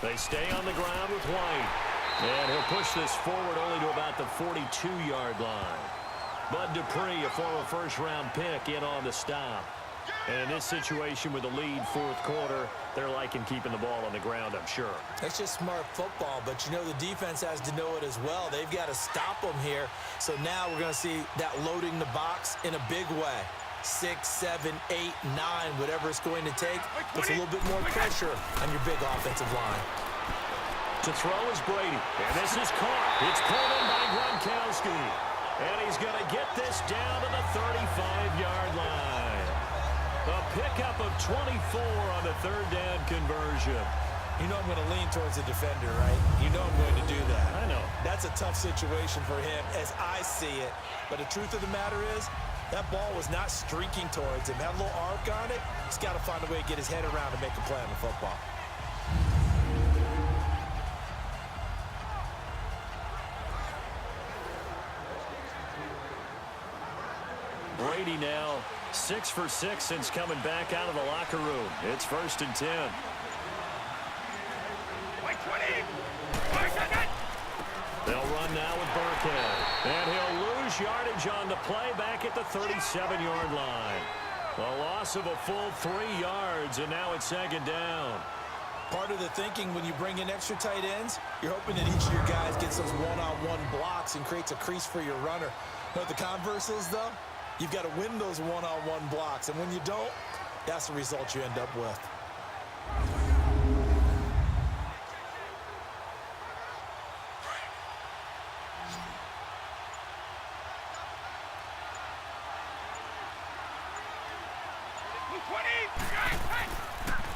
They stay on the ground with White. And he'll push this forward only to about the 42-yard line. Bud Dupree, a former first-round pick, in on the stop. And in this situation with the lead fourth quarter, they're liking keeping the ball on the ground, I'm sure. That's just smart football, but you know the defense has to know it as well. They've got to stop them here. So now we're going to see that loading the box in a big way. 6, 7, 8, 9, whatever it's going to take. Puts a little bit more pressure on your big offensive line. To throw is Brady, and this is caught. It's pulled in by Gronkowski. And he's going to get this down to the 35-yard line. A pickup of 24 on the third down conversion. You know I'm going to lean towards the defender, right? You know I'm going to do that. I know. That's a tough situation for him as I see it. But the truth of the matter is, that ball was not streaking towards him. Had a little arc on it. He's got to find a way to get his head around and make a play on the football. Brady now 6 for 6 since coming back out of the locker room. It's 1st and 10. They'll run now with Burkhead. And he'll lose yardage on the play back at the 37-yard line. A loss of a full 3 yards, and now it's 2nd down. Part of the thinking when you bring in extra tight ends, you're hoping that each of your guys gets those one-on-one blocks and creates a crease for your runner. You know what the converse is, though? You've got to win those one-on-one blocks, and when you don't, that's the result you end up with.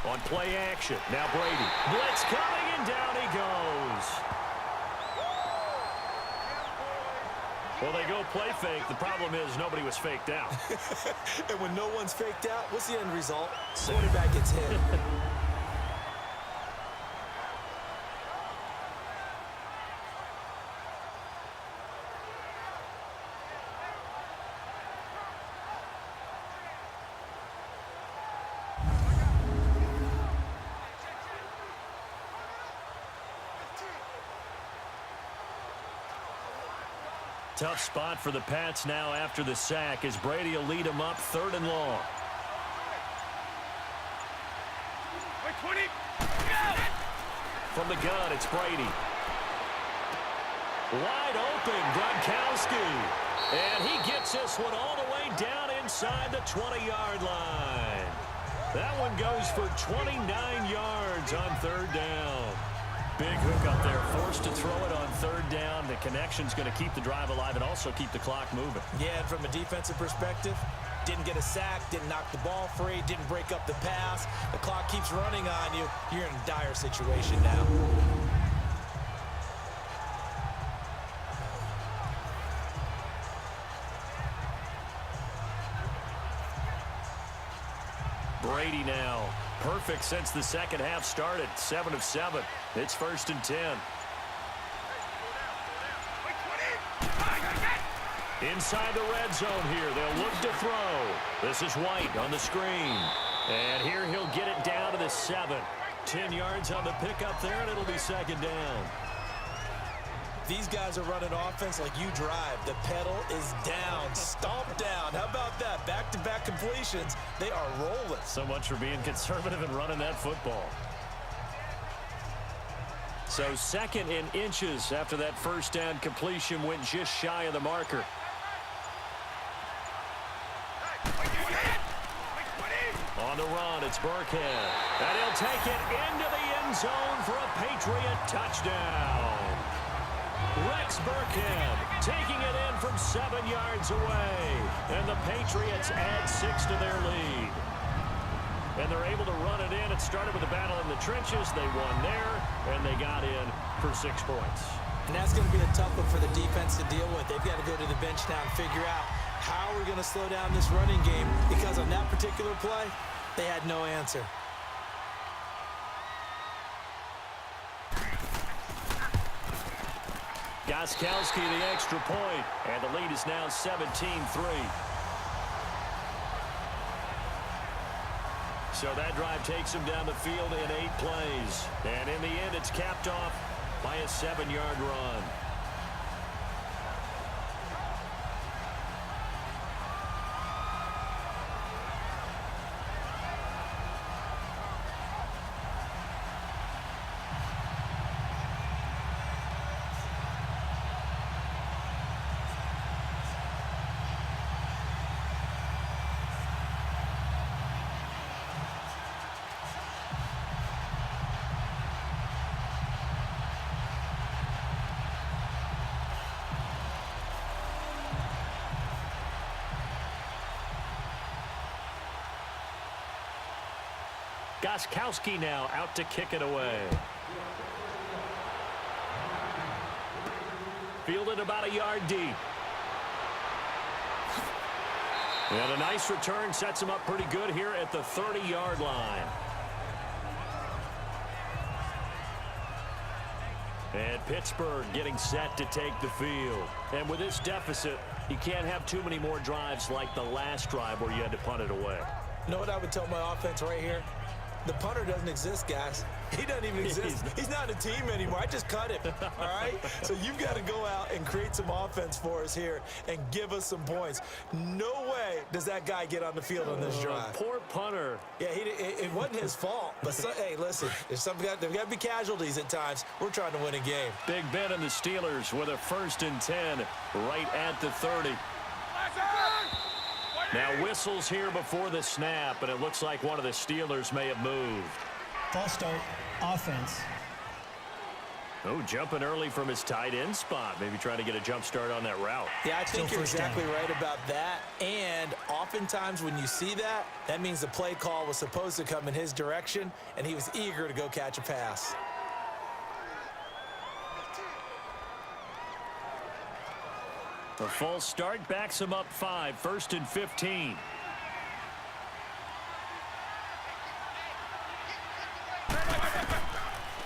On play action, now Brady. Blitz coming, and down he goes. Well, they go play fake. The problem is nobody was faked out. And when no one's faked out, what's the end result? Quarterback gets hit. Tough spot for the Pats now after the sack as Brady will lead them up 3rd and long. From the gun, it's Brady. Wide open, Gronkowski. And he gets this one all the way down inside the 20-yard line. That one goes for 29 yards on 3rd down. Big hook up there, forced to throw it on 3rd down. The connection's going to keep the drive alive and also keep the clock moving. Yeah, and from a defensive perspective, didn't get a sack, didn't knock the ball free, didn't break up the pass. The clock keeps running on you. You're in a dire situation now. Brady now. Perfect since the second half started. 7 of 7. It's 1st and 10. Inside the red zone here. They'll look to throw. This is White on the screen. And here he'll get it down to the 7. 10 yards on the pickup there, and it'll be 2nd down. These guys are running offense like you drive. The pedal is down, stomped down. How about that? Back-to-back completions. They are rolling. So much for being conservative and running that football. So 2nd in inches after that 1st down completion went just shy of the marker. On the run, it's Burkhead. And he'll take it into the end zone for a Patriot touchdown. Rex Burkhead taking it in from 7 yards away. And the Patriots add 6 to their lead. And they're able to run it in. It started with a battle in the trenches. They won there, and they got in for 6 points. And that's going to be a tough one for the defense to deal with. They've got to go to the bench now and figure out how we're going to slow down this running game, because on that particular play, they had no answer. Gostkowski the extra point, and the lead is now 17-3. So that drive takes him down the field in 8 plays. And in the end, it's capped off by a 7-yard run. Gostkowski now out to kick it away. Fielded about a yard deep. And a nice return sets him up pretty good here at the 30-yard line. And Pittsburgh getting set to take the field. And with this deficit, you can't have too many more drives like the last drive where you had to punt it away. You know what I would tell my offense right here? The punter doesn't exist, guys. He doesn't even exist. He's not a team anymore. I just cut him, all right? So you've got to go out and create some offense for us here and give us some points. No way does that guy get on the field on this drive. Poor punter. Yeah, it wasn't his fault. But, hey, listen, there's got to be casualties at times. We're trying to win a game. Big Ben and the Steelers with a 1st and 10 right at the 30. Now whistles here before the snap, and it looks like one of the Steelers may have moved. False start, offense. Oh, jumping early from his tight end spot. Maybe trying to get a jump start on that route. Yeah, I think you're exactly right about that. And oftentimes when you see that, that means the play call was supposed to come in his direction, and he was eager to go catch a pass. A false start backs him up 5, 1st and 15.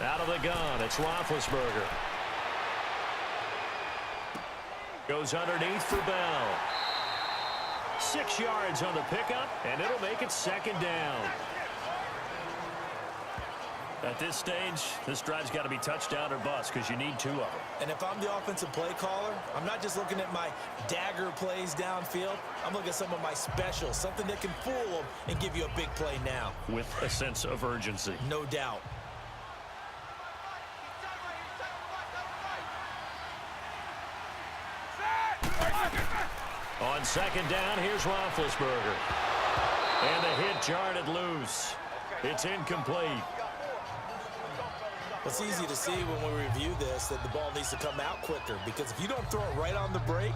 Out of the gun, it's Roethlisberger. Goes underneath for Bell. 6 yards on the pickup, and it'll make it 2nd down. At this stage, this drive's got to be touchdown or bust because you need 2 of them. And if I'm the offensive play caller, I'm not just looking at my dagger plays downfield. I'm looking at some of my specials, something that can fool them and give you a big play now. With a sense of urgency. No doubt. On 2nd down, here's Roethlisberger. And the hit jarred it loose. It's incomplete. It's easy to see when we review this that the ball needs to come out quicker, because if you don't throw it right on the break,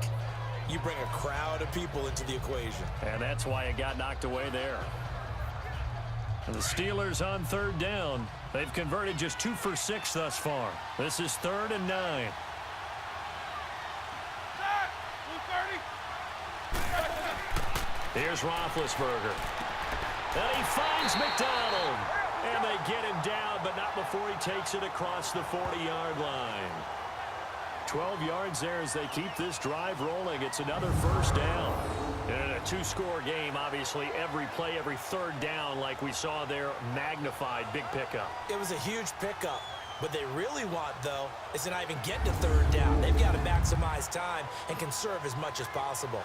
you bring a crowd of people into the equation. And that's why it got knocked away there. And the Steelers on 3rd down. They've converted just 2 for 6 thus far. This is 3rd and 9. Here's Roethlisberger. And he finds McDonald. And they get him down, but not before he takes it across the 40-yard line. 12 yards there as they keep this drive rolling. It's another 1st down. And in a 2-score game, obviously, every play, every 3rd down, like we saw there, magnified. Big pickup. It was a huge pickup. What they really want, though, is to not even get to 3rd down. They've got to maximize time and conserve as much as possible.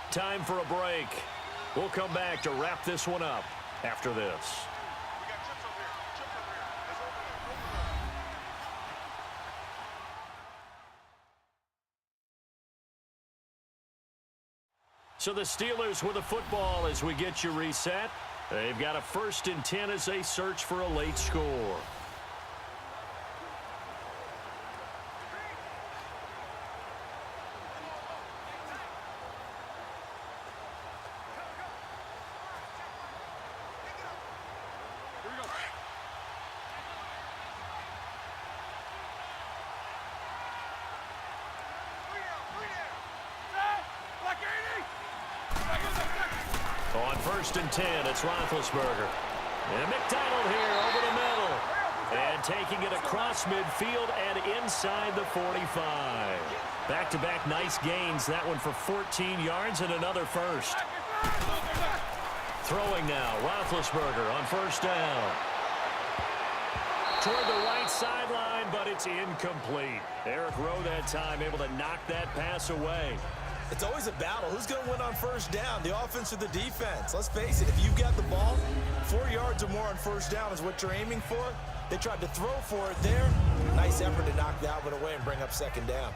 Time for a break. We'll come back to wrap this one up after this. So the Steelers with the football as we get you reset. They've got a 1st and 10 as they search for a late score. On 1st and 10, it's Roethlisberger. And McDonald here over the middle. And taking it across midfield and inside the 45. Back-to-back nice gains. That one for 14 yards and another 1st. Throwing now, Roethlisberger on first down. Toward the right sideline, but it's incomplete. Eric Rowe that time able to knock that pass away. It's always a battle. Who's going to win on first down, the offense or the defense? Let's face it, if you've got the ball, 4 yards or more on first down is what you're aiming for. They tried to throw for it there. Nice effort to knock that one away and bring up second down.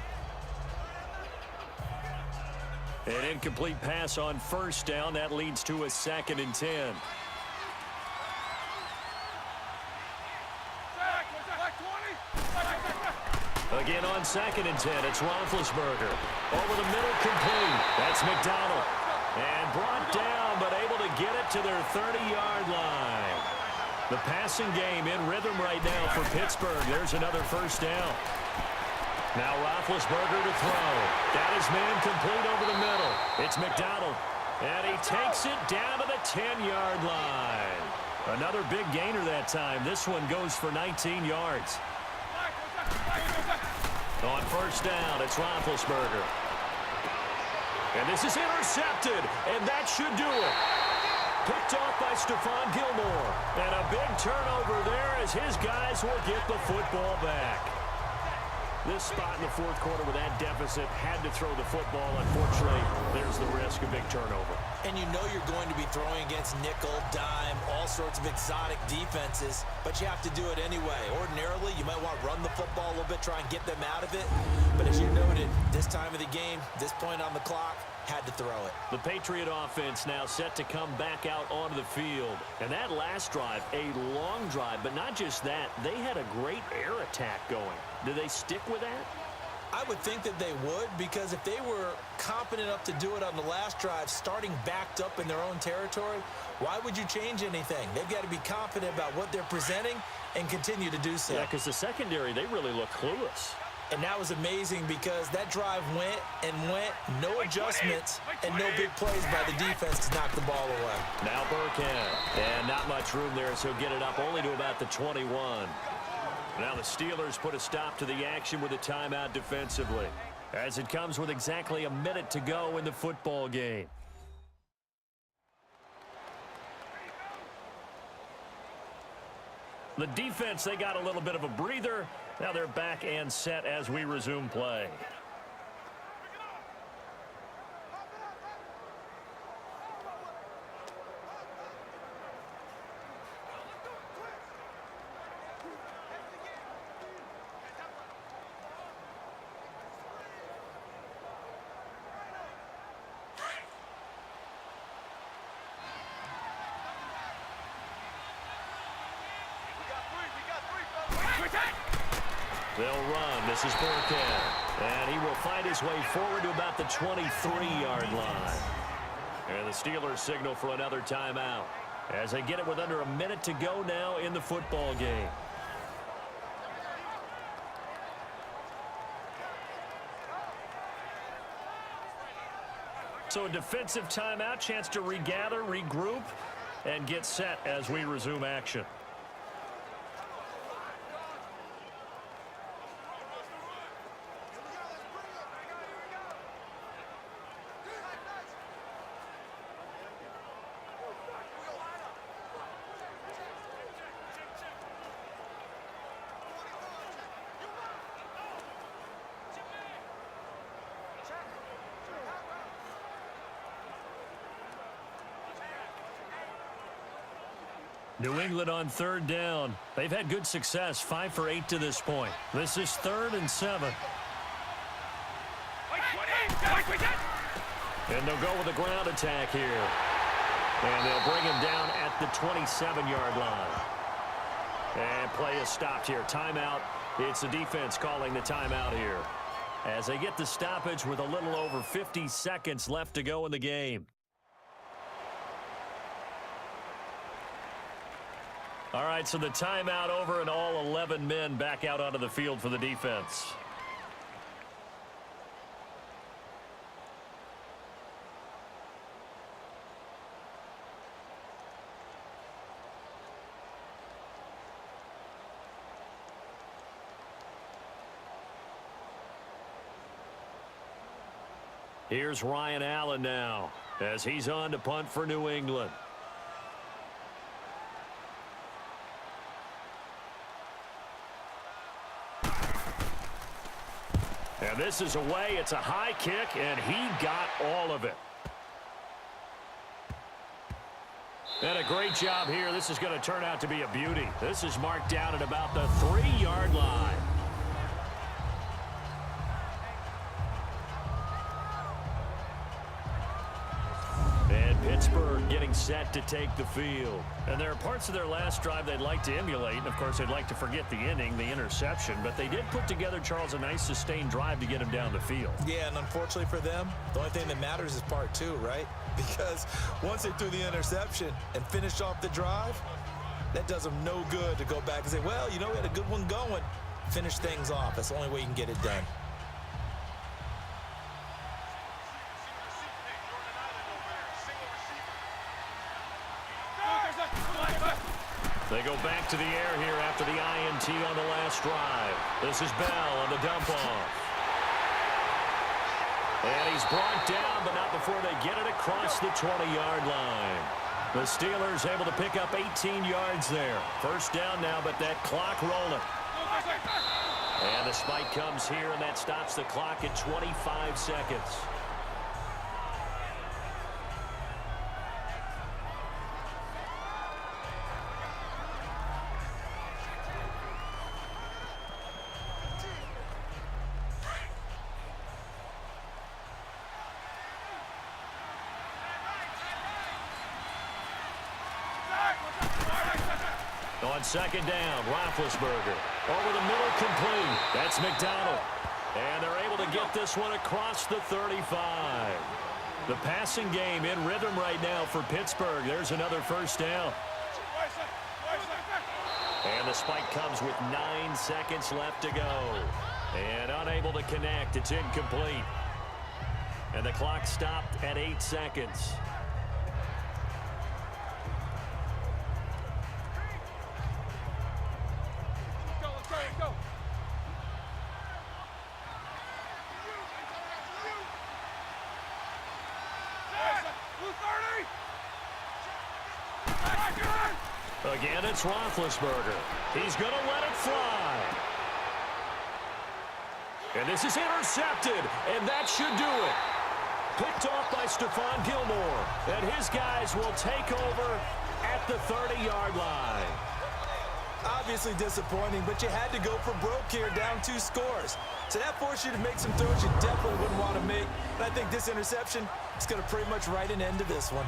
An incomplete pass on first down. That leads to a 2nd and 10. Again on 2nd and 10, it's Roethlisberger. Over the middle, complete. That's McDonald. And brought down, but able to get it to their 30-yard line. The passing game in rhythm right now for Pittsburgh. There's another first down. Now Roethlisberger to throw. That is man complete over the middle. It's McDonald. And he takes it down to the 10-yard line. Another big gainer that time. This one goes for 19 yards. On first down, it's Roethlisberger. And this is intercepted, and that should do it. Picked off by Stephon Gilmore. And a big turnover there as his guys will get the football back. This spot in the fourth quarter with that deficit had to throw the football. Unfortunately, there's the risk of big turnover. And you know you're going to be throwing against nickel, dime, all sorts of exotic defenses, but you have to do it anyway. Ordinarily, you might want to run the football a little bit, try and get them out of it. But as you noted, this time of the game, this point on the clock, had to throw it. The Patriot offense now set to come back out onto the field. And that last drive, a long drive, but not just that, they had a great air attack going. Do they stick with that? I would think that they would, because if they were confident enough to do it on the last drive, starting backed up in their own territory, why would you change anything? They've got to be confident about what they're presenting and continue to do so. Yeah, because the secondary, they really look clueless. And that was amazing because that drive went and went, no adjustments, and no big plays by the defense to knock the ball away. Now Burkhead, and not much room there, so get it up only to about the 21. Now the Steelers put a stop to the action with a timeout defensively, as it comes with exactly a minute to go in the football game. The defense, they got a little bit of a breather. Now they're back and set as we resume play. They'll run. This is Burkhead. And he will find his way forward to about the 23-yard line. And the Steelers signal for another timeout as they get it with under a minute to go now in the football game. So a defensive timeout, chance to regather, regroup, and get set as we resume action. New England on third down. They've had good success, 5 for 8 to this point. This is 3rd and 7. And they'll go with a ground attack here. And they'll bring him down at the 27-yard line. And play is stopped here. Timeout. It's the defense calling the timeout here, as they get the stoppage with a little over 50 seconds left to go in the game. All right, so the timeout over and all 11 men back out onto the field for the defense. Here's Ryan Allen now as he's on to punt for New England. And this is away. It's a high kick, and he got all of it. And a great job here. This is going to turn out to be a beauty. This is marked down at about the 3-yard line. And Pittsburgh getting set to take the field. And there are parts of their last drive they'd like to emulate. And, of course, they'd like to forget the inning, the interception. But they did put together, Charles, a nice sustained drive to get him down the field. Yeah, and unfortunately for them, the only thing that matters is part 2, right? Because once they threw the interception and finished off the drive, that does them no good to go back and say, well, you know, we had a good one going. Finish things off. That's the only way you can get it done. They go back to the air here after the INT on the last drive. This is Bell on the dump off. And he's brought down, but not before they get it across the 20-yard line. The Steelers able to pick up 18 yards there. First down now, but that clock rolling. And the spike comes here, and that stops the clock at 25 seconds. On second down, Roethlisberger over the middle, complete. That's McDonald. And they're able to get this one across the 35. The passing game in rhythm right now for Pittsburgh. There's another first down. And the spike comes with 9 seconds left to go. And unable to connect. It's incomplete. And the clock stopped at 8 seconds. Again, it's Roethlisberger. He's going to let it fly. And this is intercepted, and that should do it. Picked off by Stephon Gilmore. And his guys will take over at the 30-yard line. Obviously disappointing, but you had to go for broke here, down 2 scores. So that forced you to make some throws you definitely wouldn't want to make. And I think this interception is going to pretty much write an end to this one.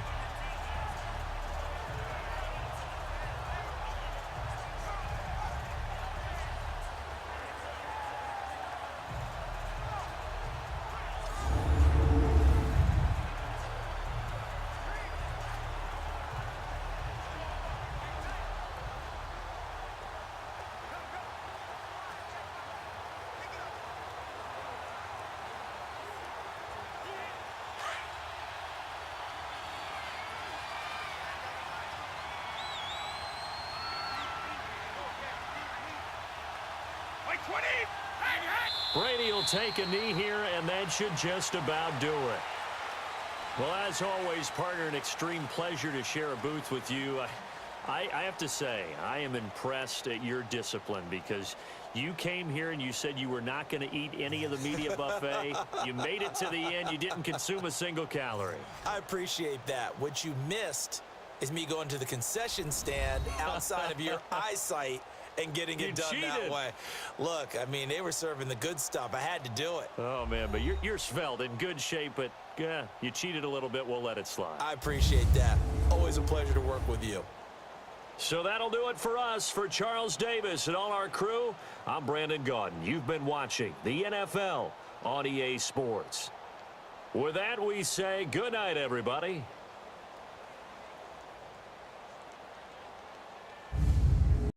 Brady will take a knee here, and that should just about do it. Well, as always, partner, an extreme pleasure to share a booth with you. I have to say, I am impressed at your discipline because you came here and you said you were not going to eat any of the media buffet. You made it to the end. You didn't consume a single calorie. I appreciate that. What you missed is me going to the concession stand outside of your eyesight and getting it done that way. Look, I mean, they were serving the good stuff. I had to do it. Oh, man, but you're svelte, in good shape, but yeah, you cheated a little bit. We'll let it slide. I appreciate that. Always a pleasure to work with you. So that'll do it for us. For Charles Davis and all our crew, I'm Brandon Gaudin. You've been watching the NFL on EA Sports. With that, we say good night, everybody.